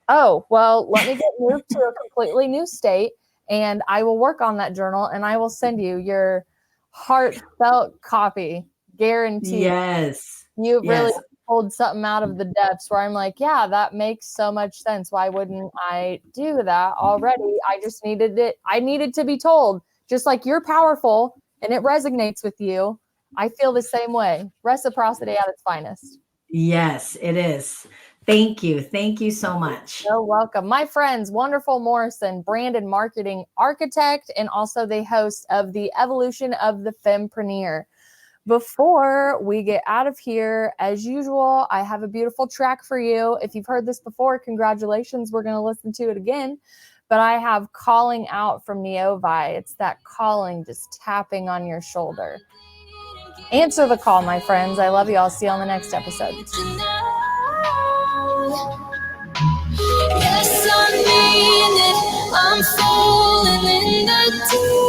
Oh, well, let me get moved to a completely new state and I will work on that journal and I will send you your heartfelt copy. Guaranteed. Yes. You've really pulled something out of the depths where I'm like, yeah, that makes so much sense. Why wouldn't I do that already? I just needed it. I needed to be told, just like you're powerful and it resonates with you. I feel the same way. Reciprocity at its finest. Yes, it is. Thank you. Thank you so much. You're welcome. My friends, Wonderful Morrison, brand and marketing architect, and also the host of The Evolution of the Fempreneur. Before we get out of here, as usual, I have a beautiful track for you. If you've heard this before, congratulations. We're going to listen to it again. But I have Calling Out from Neovi. It's that calling just tapping on your shoulder. Answer the call, my friends. I love you. I'll see you on the next episode. Yes, I mean it. I'm falling in the deep.